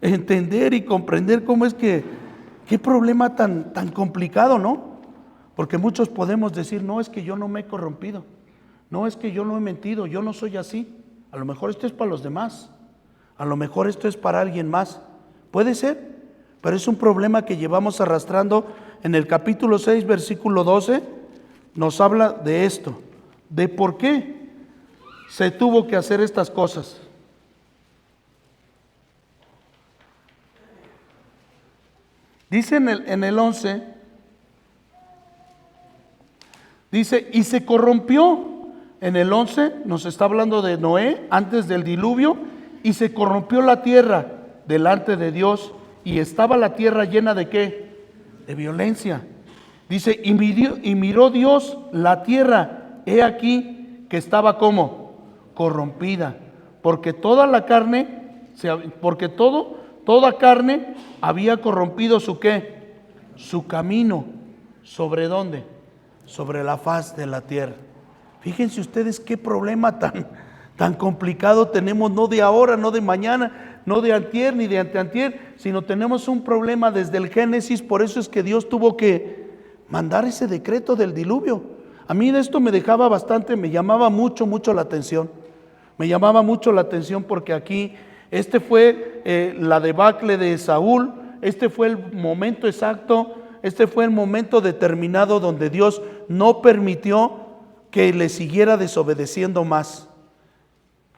entender y comprender cómo es que, qué problema tan complicado, ¿no? Porque muchos podemos decir, no, es que yo no me he corrompido, no, es que yo no he mentido, yo no soy así. A lo mejor esto es para los demás, a lo mejor esto es para alguien más. Puede ser, pero es un problema que llevamos arrastrando. En el capítulo 6, versículo 12, nos habla de esto, de por qué se tuvo que hacer estas cosas. Dice en el 11, dice, y se corrompió. En el 11 nos está hablando de Noé antes del diluvio, y se corrompió la tierra delante de Dios, y estaba la tierra llena de ¿qué? De violencia. Dice, y miró Dios la tierra, he aquí que estaba como corrompida, porque toda la carne, toda carne había corrompido su ¿qué? Su camino. ¿Sobre dónde? Sobre la faz de la tierra. Fíjense ustedes qué problema tan complicado tenemos, no de ahora, no de mañana, no de antier ni de anteantier, sino tenemos un problema desde el Génesis. Por eso es que Dios tuvo que mandar ese decreto del diluvio. A mí de esto me dejaba bastante, me llamaba mucho la atención. Me llamaba mucho la atención porque aquí, este fue la debacle de Saúl, este fue el momento exacto, este fue el momento determinado donde Dios no permitió que le siguiera desobedeciendo más.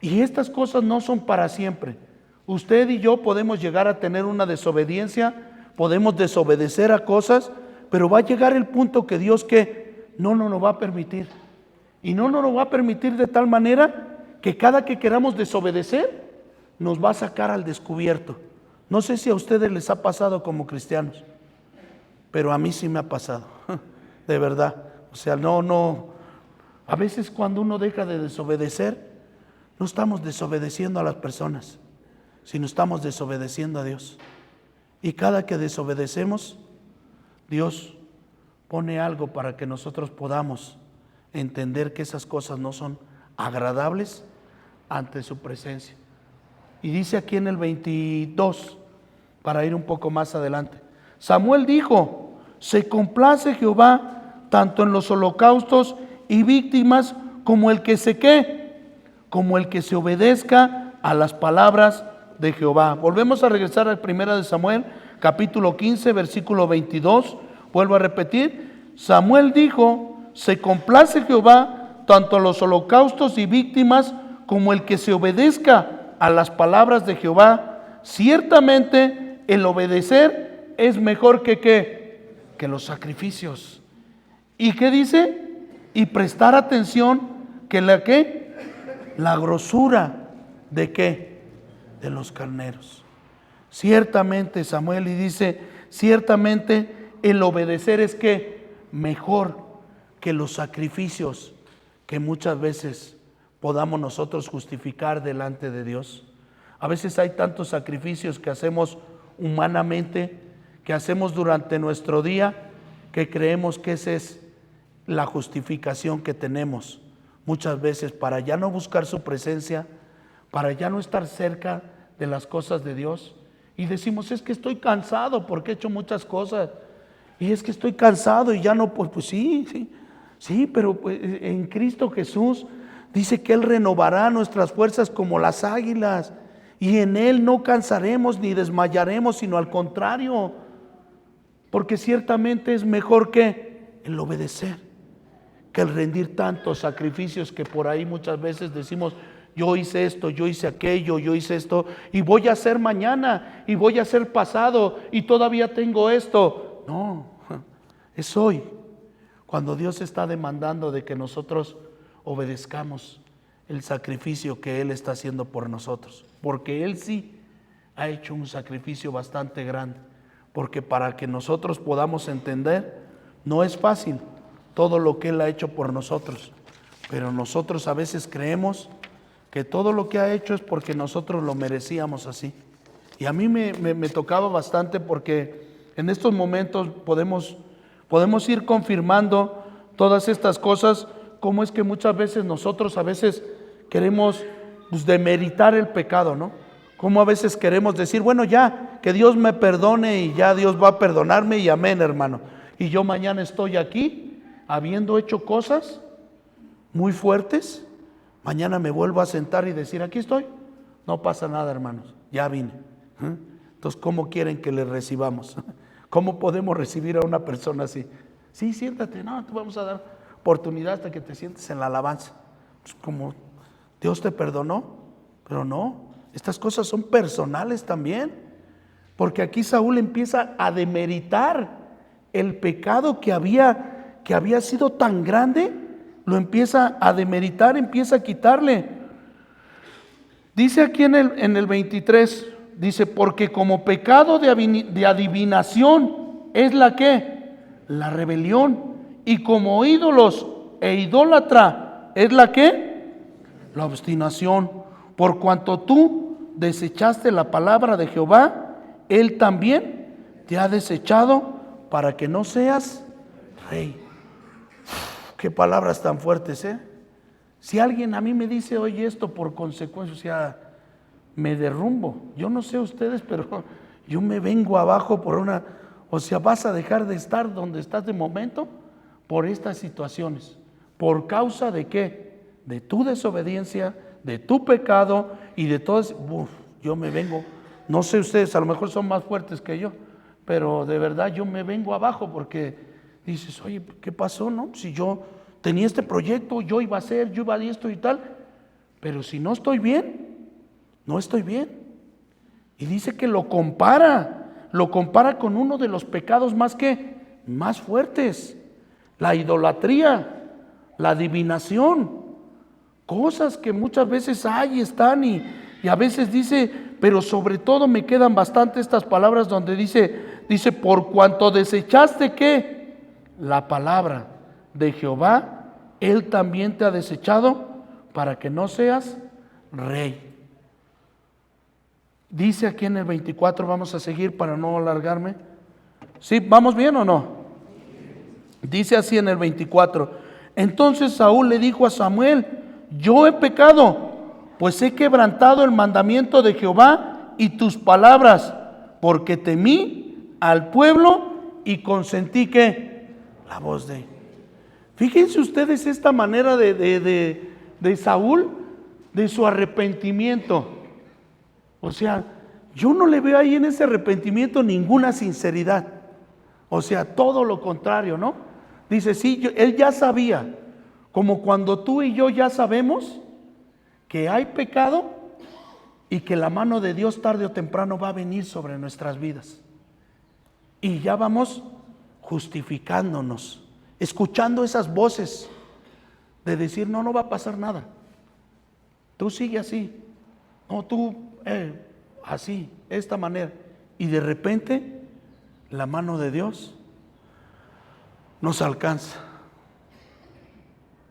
Y estas cosas no son para siempre. Usted y yo podemos llegar a tener una desobediencia, podemos desobedecer a cosas, pero va a llegar el punto que Dios que no nos lo va a permitir. Y no nos lo va a permitir de tal manera que cada que queramos desobedecer, nos va a sacar al descubierto. No sé si a ustedes les ha pasado como cristianos, pero a mí sí me ha pasado, de verdad. O sea, a veces cuando uno deja de desobedecer, no estamos desobedeciendo a las personas, sino estamos desobedeciendo a Dios. Y cada que desobedecemos, Dios pone algo para que nosotros podamos entender que esas cosas no son agradables ante su presencia. Y dice aquí en el 22, para ir un poco más adelante, Samuel dijo, se complace Jehová tanto en los holocaustos y víctimas como el que se como el que se obedezca a las palabras de Jehová. Volvemos a regresar al 1 de Samuel, capítulo 15, versículo 22. Vuelvo a repetir, Samuel dijo, se complace Jehová tanto en los holocaustos y víctimas como el que se obedezca a las palabras de Jehová. Ciertamente el obedecer es mejor que los sacrificios. ¿Y qué dice? Y prestar atención que la grosura de ¿qué? De los carneros. Ciertamente Samuel, y dice, ciertamente el obedecer es mejor que los sacrificios que muchas veces podamos nosotros justificar delante de Dios. A veces hay tantos sacrificios que hacemos humanamente, que hacemos durante nuestro día, que creemos que esa es la justificación que tenemos muchas veces para ya no buscar su presencia, para ya no estar cerca de las cosas de Dios. Y decimos, es que estoy cansado porque he hecho muchas cosas, y es que estoy cansado y ya no, pues sí, pero pues, en Cristo Jesús dice que Él renovará nuestras fuerzas como las águilas, y en Él no cansaremos ni desmayaremos, sino al contrario, porque ciertamente es mejor que el obedecer, que el rendir tantos sacrificios que por ahí muchas veces decimos, yo hice esto, yo hice aquello, yo hice esto, y voy a hacer mañana, y voy a hacer pasado, y todavía tengo esto. No, es hoy, cuando Dios está demandando de que nosotros obedezcamos el sacrificio que Él está haciendo por nosotros, porque Él sí ha hecho un sacrificio bastante grande, porque para que nosotros podamos entender, no es fácil todo lo que Él ha hecho por nosotros, pero nosotros a veces creemos que todo lo que ha hecho es porque nosotros lo merecíamos así. Y a mí me tocaba bastante, porque en estos momentos podemos ir confirmando todas estas cosas, como es que muchas veces nosotros a veces queremos demeritar el pecado, ¿no? Como a veces queremos decir, bueno, ya, que Dios me perdone y ya Dios va a perdonarme y amén, hermano. Y yo mañana estoy aquí, habiendo hecho cosas muy fuertes, mañana me vuelvo a sentar y decir, aquí estoy. No pasa nada, hermanos, ya vine. Entonces, ¿cómo quieren que le recibamos? ¿Cómo podemos recibir a una persona así? Sí, siéntate, no, te vamos a dar oportunidad hasta que te sientes en la alabanza. Pues como Dios te perdonó, pero no, estas cosas son personales también, porque aquí Saúl empieza a demeritar el pecado que había sido tan grande, lo empieza a demeritar, empieza a quitarle. Dice aquí en el 23, dice, porque como pecado de adivinación es la ¿qué? La rebelión, y como ídolos e idólatra es la ¿qué? La obstinación. Por cuanto tú desechaste la palabra de Jehová, Él también te ha desechado para que no seas rey. Qué palabras tan fuertes, ¿eh? Si alguien a mí me dice, oye, esto por consecuencia, o sea, me derrumbo. Yo no sé ustedes, pero yo me vengo abajo por una, o sea, vas a dejar de estar donde estás de momento por estas situaciones. ¿Por causa de qué? De tu desobediencia, de tu pecado y de todo eso. Yo me vengo, no sé ustedes, a lo mejor son más fuertes que yo, pero de verdad yo me vengo abajo porque dices, oye, ¿qué pasó, no? Si yo tenía este proyecto, yo iba a hacer, yo iba a esto y tal, pero si no estoy bien, no estoy bien. Y dice que lo compara con uno de los pecados más fuertes, la idolatría, la adivinación, cosas que muchas veces hay, están y a veces dice, pero sobre todo me quedan bastante estas palabras donde dice, por cuanto desechaste ¿qué? La palabra de Jehová, Él también te ha desechado para que no seas rey. Dice aquí en el 24, vamos a seguir para no alargarme. ¿Sí? ¿Vamos bien o no? Dice así en el 24, entonces Saúl le dijo a Samuel, yo he pecado, pues he quebrantado el mandamiento de Jehová y tus palabras, porque temí al pueblo y consentí que la voz de... Fíjense ustedes esta manera de Saúl, de su arrepentimiento. O sea, yo no le veo ahí en ese arrepentimiento ninguna sinceridad. O sea, todo lo contrario, ¿no? Dice, sí, él ya sabía, como cuando tú y yo ya sabemos que hay pecado y que la mano de Dios tarde o temprano va a venir sobre nuestras vidas. Y ya vamos justificándonos, escuchando esas voces de decir, no va a pasar nada. Tú sigue así. No, tú así, esta manera. Y de repente la mano de Dios nos alcanza.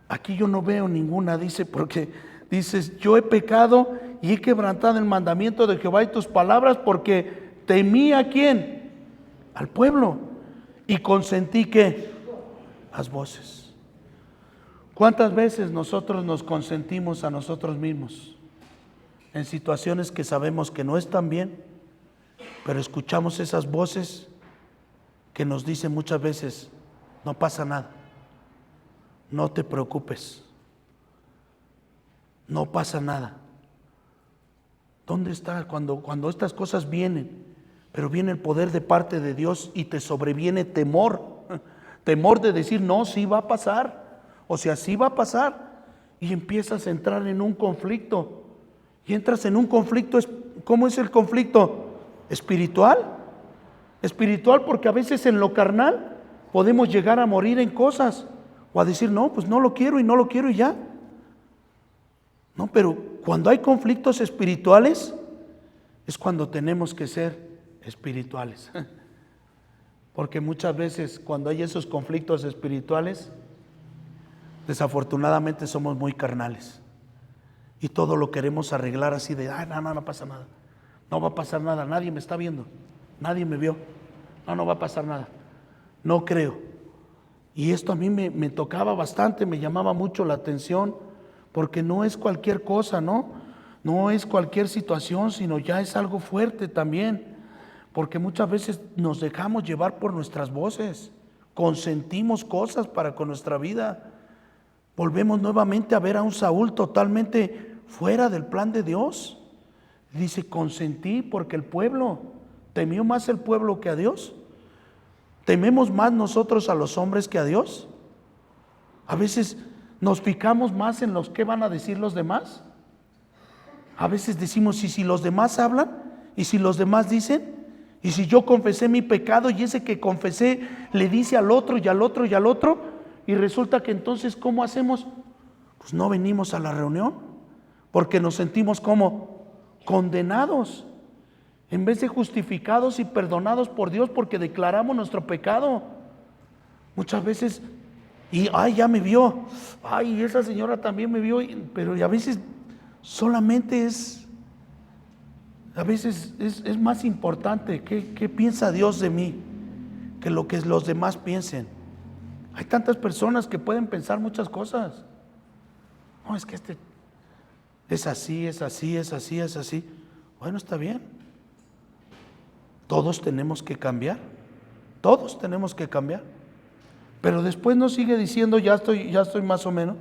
Aquí yo no veo ninguna, dice, porque dices, yo he pecado y he quebrantado el mandamiento de Jehová y tus palabras porque temí ¿a quién? Al pueblo, y consentí que las voces. ¿Cuántas veces nosotros nos consentimos a nosotros mismos en situaciones que sabemos que no están bien, pero escuchamos esas voces que nos dicen muchas veces, no pasa nada, no te preocupes, no pasa nada? ¿Dónde está cuando estas cosas vienen? Pero viene el poder de parte de Dios y te sobreviene temor de decir, no, sí va a pasar, o sea, sí va a pasar. y empiezas a entrar en un conflicto. Y entras en un conflicto. ¿Cómo es el conflicto? Espiritual. Espiritual, porque a veces en lo carnal podemos llegar a morir en cosas o a decir, no, pues no lo quiero y no lo quiero y ya. No, pero cuando hay conflictos espirituales es cuando tenemos que ser espirituales. Porque muchas veces cuando hay esos conflictos espirituales, desafortunadamente somos muy carnales y todo lo queremos arreglar así de, no pasa nada, no va a pasar nada, nadie me está viendo, nadie me vio, no va a pasar nada, no creo. Y esto a mí me tocaba bastante, me llamaba mucho la atención, porque no es cualquier cosa, no es cualquier situación, sino ya es algo fuerte también, porque muchas veces nos dejamos llevar por nuestras voces, consentimos cosas para con nuestra vida. Volvemos nuevamente a ver a un Saúl totalmente fuera del plan de Dios. Dice, consentí porque el pueblo, ¿temió más el pueblo que a Dios? ¿Tememos más nosotros a los hombres que a Dios? A veces nos fijamos más en los que van a decir los demás. A veces decimos, ¿y si los demás hablan? ¿Y si los demás dicen? ¿Y si yo confesé mi pecado y ese que confesé le dice al otro y al otro y al otro? Y resulta que entonces, ¿cómo hacemos? Pues no venimos a la reunión, porque nos sentimos como condenados, en vez de justificados y perdonados por Dios, porque declaramos nuestro pecado. Muchas veces, y ya me vio, esa señora también me vio, pero a veces solamente a veces es más importante qué piensa Dios de mí que lo que los demás piensen. Hay tantas personas que pueden pensar muchas cosas. No, es que es así, es así, es así, es así. Bueno, está bien. Todos tenemos que cambiar. Todos tenemos que cambiar. Pero después nos sigue diciendo, ya estoy más o menos.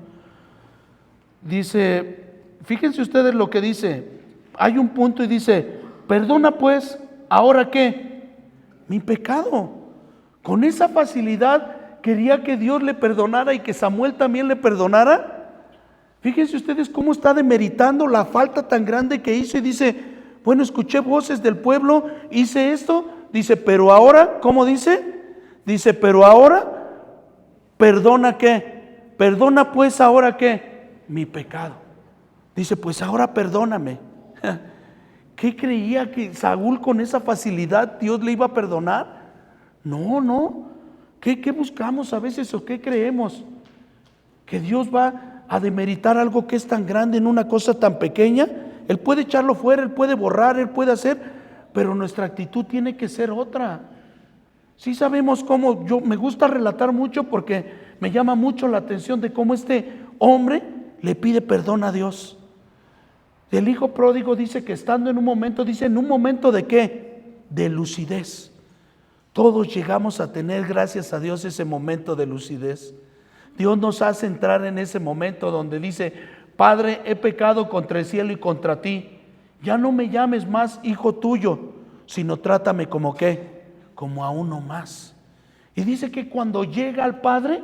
Dice, fíjense ustedes lo que dice. Hay un punto y dice, perdona pues, ¿ahora qué? Mi pecado. Con esa facilidad quería que Dios le perdonara y que Samuel también le perdonara. Fíjense ustedes cómo está demeritando la falta tan grande que hizo y dice, bueno, escuché voces del pueblo, hice esto, dice, pero ahora, ¿cómo dice? Dice, pero ahora, ¿perdona qué? Perdona pues ahora qué? Mi pecado. Dice, pues ahora perdóname. ¿Qué creía que Saúl con esa facilidad Dios le iba a perdonar? No. ¿Qué buscamos a veces o qué creemos? Que Dios va a demeritar algo que es tan grande en una cosa tan pequeña. Él puede echarlo fuera, Él puede borrar, Él puede hacer, pero nuestra actitud tiene que ser otra. Sí sabemos cómo, yo me gusta relatar mucho porque me llama mucho la atención de cómo este hombre le pide perdón a Dios. El hijo pródigo dice que estando en un momento, dice, ¿en un momento de qué? De lucidez. Todos llegamos a tener, gracias a Dios, ese momento de lucidez. Dios nos hace entrar en ese momento donde dice, Padre, he pecado contra el cielo y contra ti. Ya no me llames más hijo tuyo, sino trátame como ¿qué? Como a uno más. Y dice que cuando llega al Padre,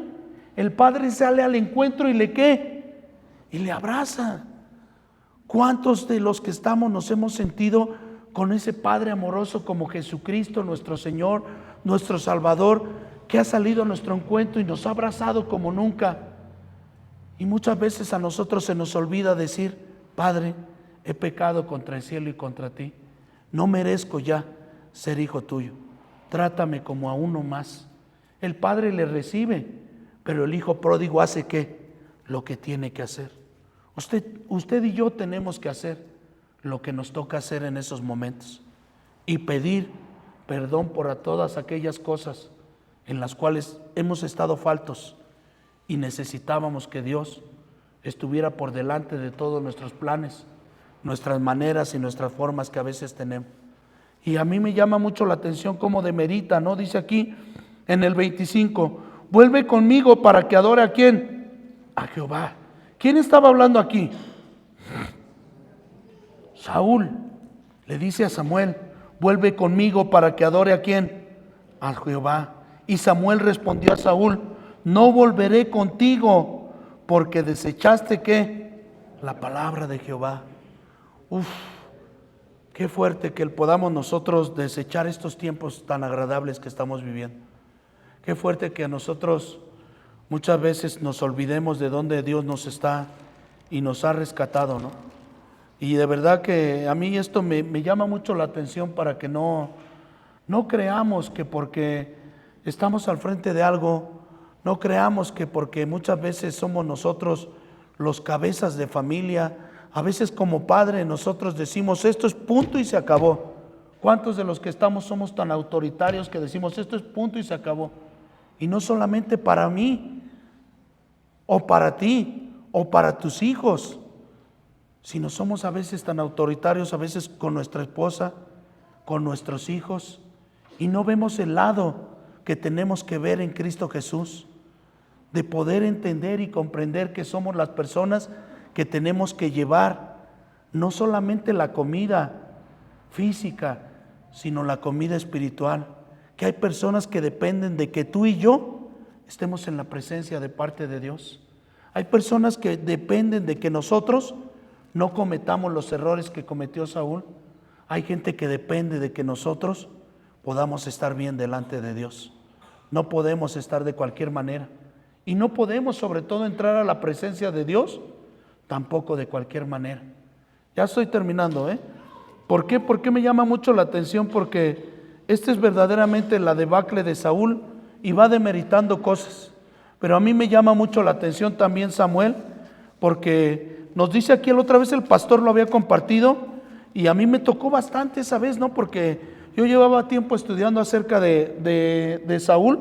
el Padre sale al encuentro y le ¿qué? Y le abraza. ¿Cuántos de los que estamos nos hemos sentido con ese Padre amoroso como Jesucristo, nuestro Señor, nuestro Salvador, que ha salido a nuestro encuentro y nos ha abrazado como nunca? Y muchas veces a nosotros se nos olvida decir, Padre, he pecado contra el cielo y contra ti. No merezco ya ser hijo tuyo. Trátame como a uno más. El Padre le recibe, pero el hijo pródigo hace ¿qué? Lo que tiene que hacer. Usted y yo tenemos que hacer lo que nos toca hacer en esos momentos y pedir perdón por todas aquellas cosas en las cuales hemos estado faltos y necesitábamos que Dios estuviera por delante de todos nuestros planes, nuestras maneras y nuestras formas que a veces tenemos. Y a mí me llama mucho la atención cómo demerita, ¿no? Dice aquí en el 25, vuelve conmigo para que adore ¿a quién? A Jehová. ¿Quién estaba hablando aquí? Saúl le dice a Samuel, vuelve conmigo para que adore ¿a quién? A Jehová. Y Samuel respondió a Saúl, no volveré contigo, porque desechaste ¿qué? La palabra de Jehová. Uf, qué fuerte que podamos nosotros desechar estos tiempos tan agradables que estamos viviendo. Qué fuerte que a nosotros muchas veces nos olvidemos de dónde Dios nos está y nos ha rescatado, ¿no? Y de verdad que a mí esto me llama mucho la atención para que no creamos que porque estamos al frente de algo, no creamos que porque muchas veces somos nosotros los cabezas de familia, a veces como padre nosotros decimos esto es punto y se acabó. ¿Cuántos de los que estamos somos tan autoritarios que decimos esto es punto y se acabó? Y no solamente para mí, o para ti, o para tus hijos, sino somos a veces tan autoritarios, a veces con nuestra esposa, con nuestros hijos, y no vemos el lado que tenemos que ver en Cristo Jesús, de poder entender y comprender que somos las personas que tenemos que llevar no solamente la comida física, sino la comida espiritual, que hay personas que dependen de que tú y yo estemos en la presencia de parte de Dios. Hay personas que dependen de que nosotros no cometamos los errores que cometió Saúl. Hay gente que depende de que nosotros podamos estar bien delante de Dios. No podemos estar de cualquier manera. Y no podemos sobre todo entrar a la presencia de Dios tampoco de cualquier manera. Ya estoy terminando, ¿eh? ¿Por qué? ¿Por qué me llama mucho la atención? Porque esta es verdaderamente la debacle de Saúl y va demeritando cosas. Pero a mí me llama mucho la atención también Samuel, porque nos dice aquí la otra vez, el pastor lo había compartido y a mí me tocó bastante esa vez, ¿no? Porque yo llevaba tiempo estudiando acerca de Saúl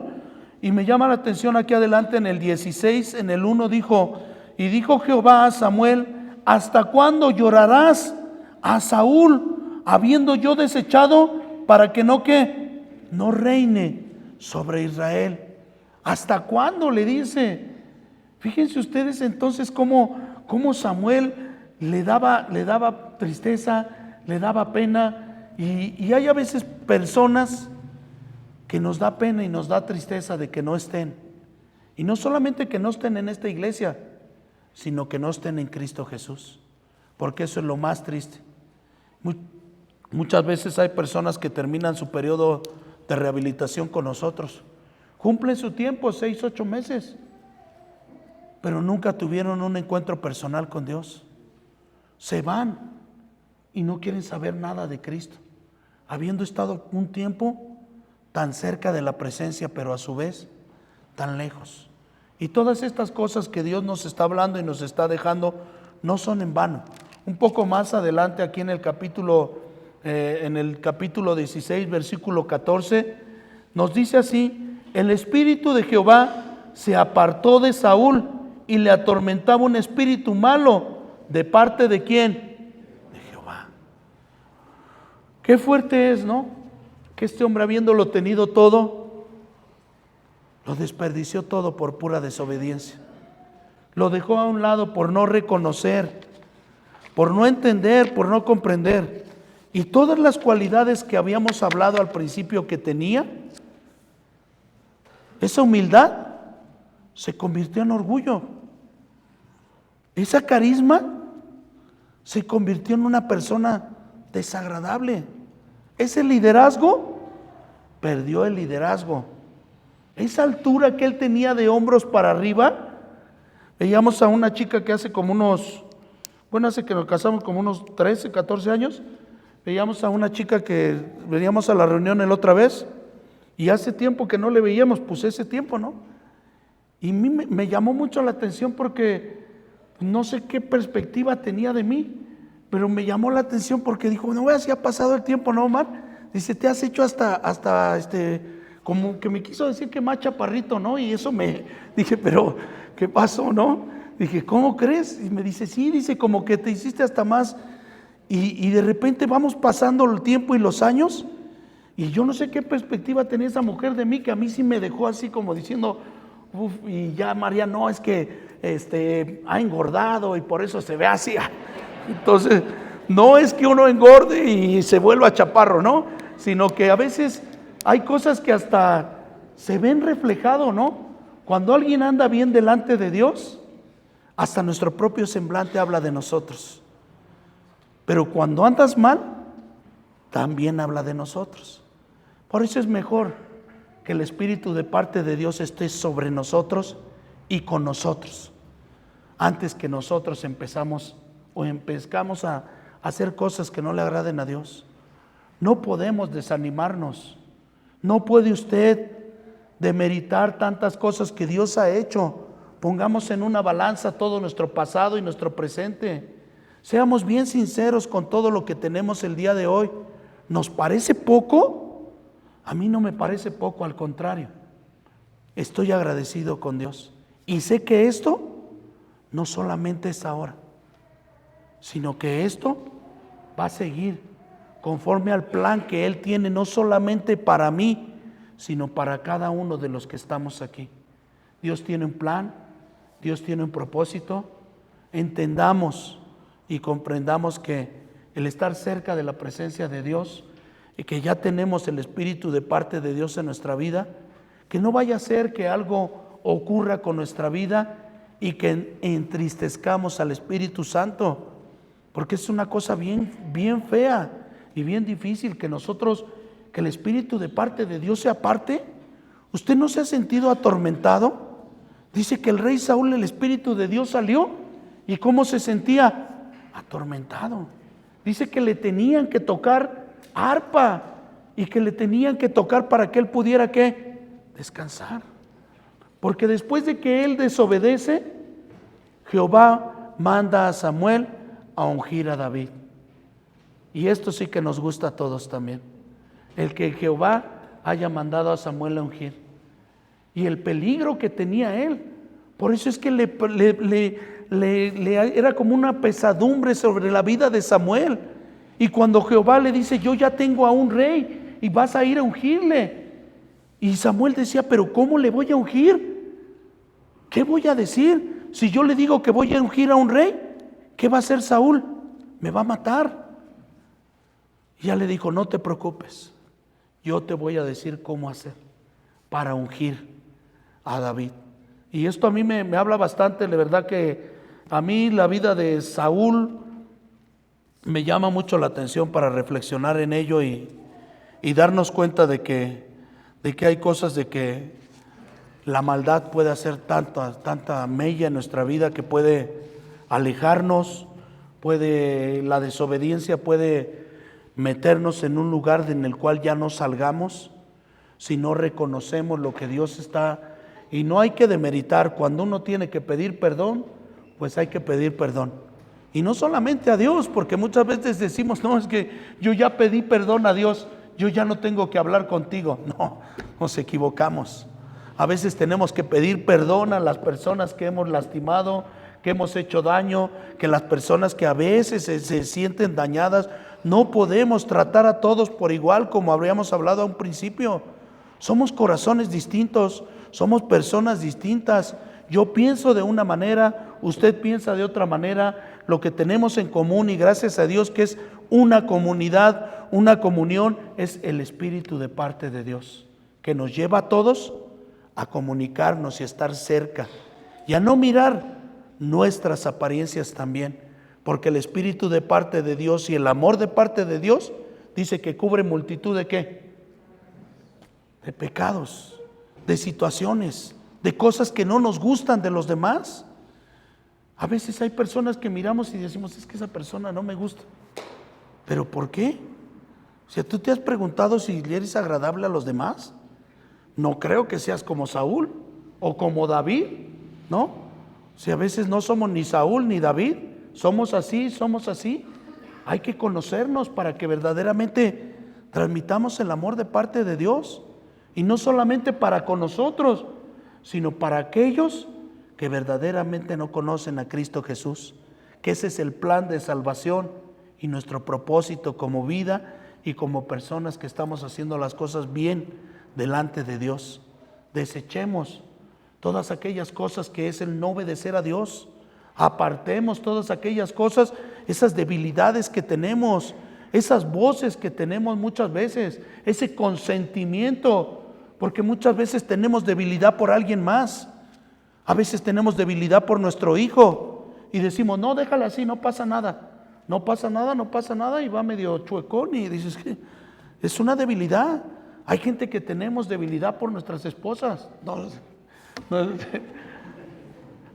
y me llama la atención aquí adelante en el 16, en el 1 dijo, y dijo Jehová a Samuel, ¿hasta cuándo llorarás a Saúl, habiendo yo desechado para que no reine sobre Israel? ¿Hasta cuándo? Le dice. Fíjense ustedes entonces cómo Samuel le daba tristeza, le daba pena, y hay a veces personas que nos da pena y nos da tristeza de que no estén. Y no solamente que no estén en esta iglesia, sino que no estén en Cristo Jesús, porque eso es lo más triste. Muchas veces hay personas que terminan su periodo de rehabilitación con nosotros, cumplen su tiempo, 6, 8 meses, pero nunca tuvieron un encuentro personal con Dios. Se van y no quieren saber nada de Cristo, habiendo estado un tiempo tan cerca de la presencia, pero a su vez tan lejos. Y todas estas cosas que Dios nos está hablando y nos está dejando no son en vano. Un poco más adelante aquí en el capítulo 16, versículo 14, nos dice así: el espíritu de Jehová se apartó de Saúl y le atormentaba un espíritu malo. ¿De parte de quién? De Jehová. Qué fuerte es, ¿no? Que este hombre, habiéndolo tenido todo, lo desperdició todo por pura desobediencia. Lo dejó a un lado por no reconocer, por no entender, por no comprender. Y todas las cualidades que habíamos hablado al principio que tenía, esa humildad se convirtió en orgullo. Esa carisma se convirtió en una persona desagradable. Ese liderazgo, perdió el liderazgo. Esa altura que él tenía de hombros para arriba, veíamos a una chica que hace que nos casamos como unos 13, 14 años, veíamos a una chica que veníamos a la reunión la otra vez, y hace tiempo que no le veíamos, pues ese tiempo, ¿no? Y a mí me llamó mucho la atención porque no sé qué perspectiva tenía de mí, pero me llamó la atención porque dijo, no, así ha pasado el tiempo, ¿no, Omar? Dice, te has hecho hasta como que me quiso decir que más chaparrito, ¿no? Y eso dije, pero ¿qué pasó, no? Dije, ¿cómo crees? Y me dice, sí, dice, como que te hiciste hasta más. Y de repente vamos pasando el tiempo y los años, y yo no sé qué perspectiva tenía esa mujer de mí, que a mí sí me dejó así como diciendo, uff, y ya María, no, es que ha engordado y por eso se ve así. Entonces, no es que uno engorde y se vuelva chaparro, ¿no? Sino que a veces hay cosas que hasta se ven reflejado, ¿no? Cuando alguien anda bien delante de Dios, Hasta nuestro propio semblante habla de nosotros. Pero cuando andas mal, también habla de nosotros. Por eso es mejor que el Espíritu de parte de Dios esté sobre nosotros y con nosotros, antes que nosotros empezamos a hacer cosas que no le agraden a Dios. No podemos desanimarnos. No puede usted demeritar tantas cosas que Dios ha hecho. Pongamos en una balanza todo nuestro pasado y nuestro presente. Seamos bien sinceros con todo lo que tenemos el día de hoy. ¿Nos parece poco? A mí no me parece poco, al contrario. Estoy agradecido con Dios. Y sé que esto no solamente es ahora, sino que esto va a seguir conforme al plan que Él tiene, no solamente para mí, sino para cada uno de los que estamos aquí. Dios tiene un plan, Dios tiene un propósito. Entendamos y comprendamos que el estar cerca de la presencia de Dios y que ya tenemos el Espíritu de parte de Dios en nuestra vida, que no vaya a ser que algo ocurra con nuestra vida y que entristezcamos al Espíritu Santo, porque es una cosa bien fea y bien difícil que el Espíritu de parte de Dios se aparte. ¿Usted no se ha sentido atormentado? Dice que el rey Saúl, el Espíritu de Dios salió, ¿y cómo se sentía? Atormentado. Dice que le tenían que tocar arpa y que le tenían que tocar para que él pudiera ¿qué? Descansar. Porque después de que él desobedece, Jehová manda a Samuel a ungir a David. Y esto sí que nos gusta a todos también. El que Jehová haya mandado a Samuel a ungir. Y el peligro que tenía él. Por eso es que era como una pesadumbre sobre la vida de Samuel. Y cuando Jehová le dice, yo ya tengo a un rey y vas a ir a ungirle. Y Samuel decía, pero ¿cómo le voy a ungir? ¿Qué voy a decir? Si yo le digo que voy a ungir a un rey, ¿qué va a hacer Saúl? Me va a matar. Y ya le dijo, no te preocupes, yo te voy a decir cómo hacer para ungir a David. Y esto a mí me habla bastante, de verdad que a mí la vida de Saúl me llama mucho la atención para reflexionar en ello y darnos cuenta de que hay cosas de que la maldad puede hacer tanta mella en nuestra vida, que puede alejarnos, la desobediencia puede meternos en un lugar en el cual ya no salgamos si no reconocemos lo que Dios está. Y no hay que demeritar, cuando uno tiene que pedir perdón, pues hay que pedir perdón. Y no solamente a Dios, porque muchas veces decimos, no, es que yo ya pedí perdón a Dios, yo ya no tengo que hablar contigo. No, nos equivocamos. A veces tenemos que pedir perdón a las personas que hemos lastimado, que hemos hecho daño, que las personas que a veces se sienten dañadas. No podemos tratar a todos por igual, como habríamos hablado a un principio. Somos corazones distintos, somos personas distintas. Yo pienso de una manera, usted piensa de otra manera. Lo que tenemos en común, y gracias a Dios que es una comunidad, una comunión, es el Espíritu de parte de Dios, que nos lleva a todos a comunicarnos y a estar cerca y a no mirar nuestras apariencias también, porque el Espíritu de parte de Dios y el amor de parte de Dios dice que cubre multitud de ¿qué? De pecados, de situaciones, de cosas que no nos gustan de los demás. A veces hay personas que miramos y decimos, es que esa persona no me gusta. ¿Pero por qué? O sea, ¿tú te has preguntado si eres agradable a los demás? No creo que seas como Saúl o como David, ¿no? O sea, a veces no somos ni Saúl ni David, somos así. Hay que conocernos para que verdaderamente transmitamos el amor de parte de Dios. Y no solamente para con nosotros, sino para aquellos que verdaderamente no conocen a Cristo Jesús, que ese es el plan de salvación y nuestro propósito como vida y como personas que estamos haciendo las cosas bien delante de Dios. Desechemos todas aquellas cosas que es el no obedecer a Dios. Apartemos todas aquellas cosas, esas debilidades que tenemos, esas voces que tenemos muchas veces, ese consentimiento, porque muchas veces tenemos debilidad por alguien más. A veces tenemos debilidad por nuestro hijo, y decimos, no, déjala así, no pasa nada. No pasa nada, no pasa nada, y va medio chuecón y dices que es una debilidad. Hay gente que tenemos debilidad por nuestras esposas.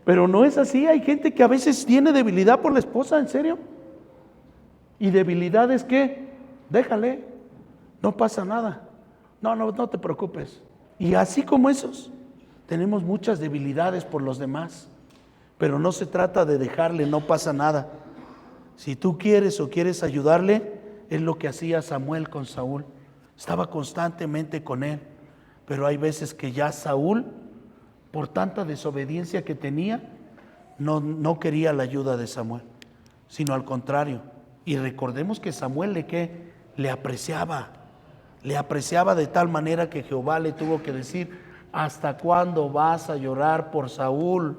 Pero no es así. Hay gente que a veces tiene debilidad por la esposa, ¿en serio? Y debilidad es que, déjale, no pasa nada. No te preocupes. Y así como esos, tenemos muchas debilidades por los demás. Pero no se trata de dejarle, no pasa nada. Si tú quieres o quieres ayudarle, es lo que hacía Samuel con Saúl. Estaba constantemente con él. Pero hay veces que ya Saúl, por tanta desobediencia que tenía, no quería la ayuda de Samuel, sino al contrario. Y recordemos que Samuel le apreciaba de tal manera que Jehová le tuvo que decir, ¿hasta cuándo vas a llorar por Saúl?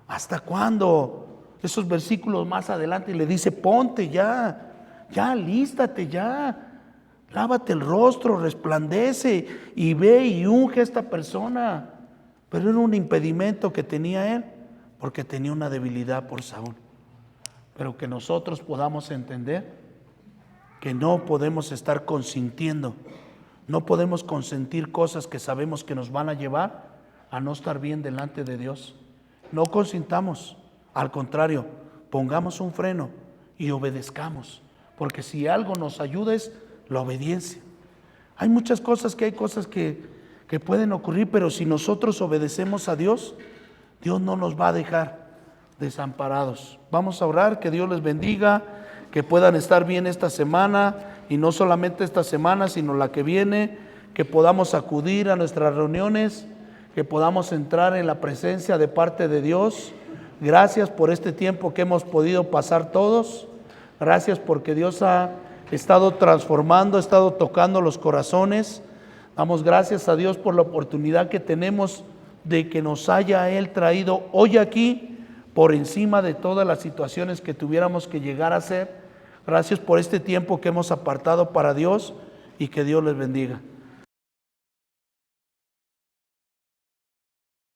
¿Hasta cuándo? Esos versículos más adelante le dice, ponte ya, alístate ya, lávate el rostro, resplandece y ve y unge a esta persona. Pero era un impedimento que tenía él, porque tenía una debilidad por Saúl. Pero que nosotros podamos entender que no podemos estar consintiendo, no podemos consentir cosas que sabemos que nos van a llevar a no estar bien delante de Dios. No consintamos, al contrario, pongamos un freno y obedezcamos, porque si algo nos ayuda es la obediencia. Hay muchas cosas que pueden ocurrir, pero si nosotros obedecemos a Dios, Dios no nos va a dejar desamparados. Vamos a orar, que Dios les bendiga, que puedan estar bien esta semana, y no solamente esta semana, sino la que viene, que podamos acudir a nuestras reuniones, que podamos entrar en la presencia de parte de Dios. Gracias por este tiempo que hemos podido pasar todos. Gracias porque Dios ha estado transformando, ha estado tocando los corazones. Damos gracias a Dios por la oportunidad que tenemos de que nos haya Él traído hoy aquí por encima de todas las situaciones que tuviéramos que llegar a ser. Gracias por este tiempo que hemos apartado para Dios, y que Dios les bendiga.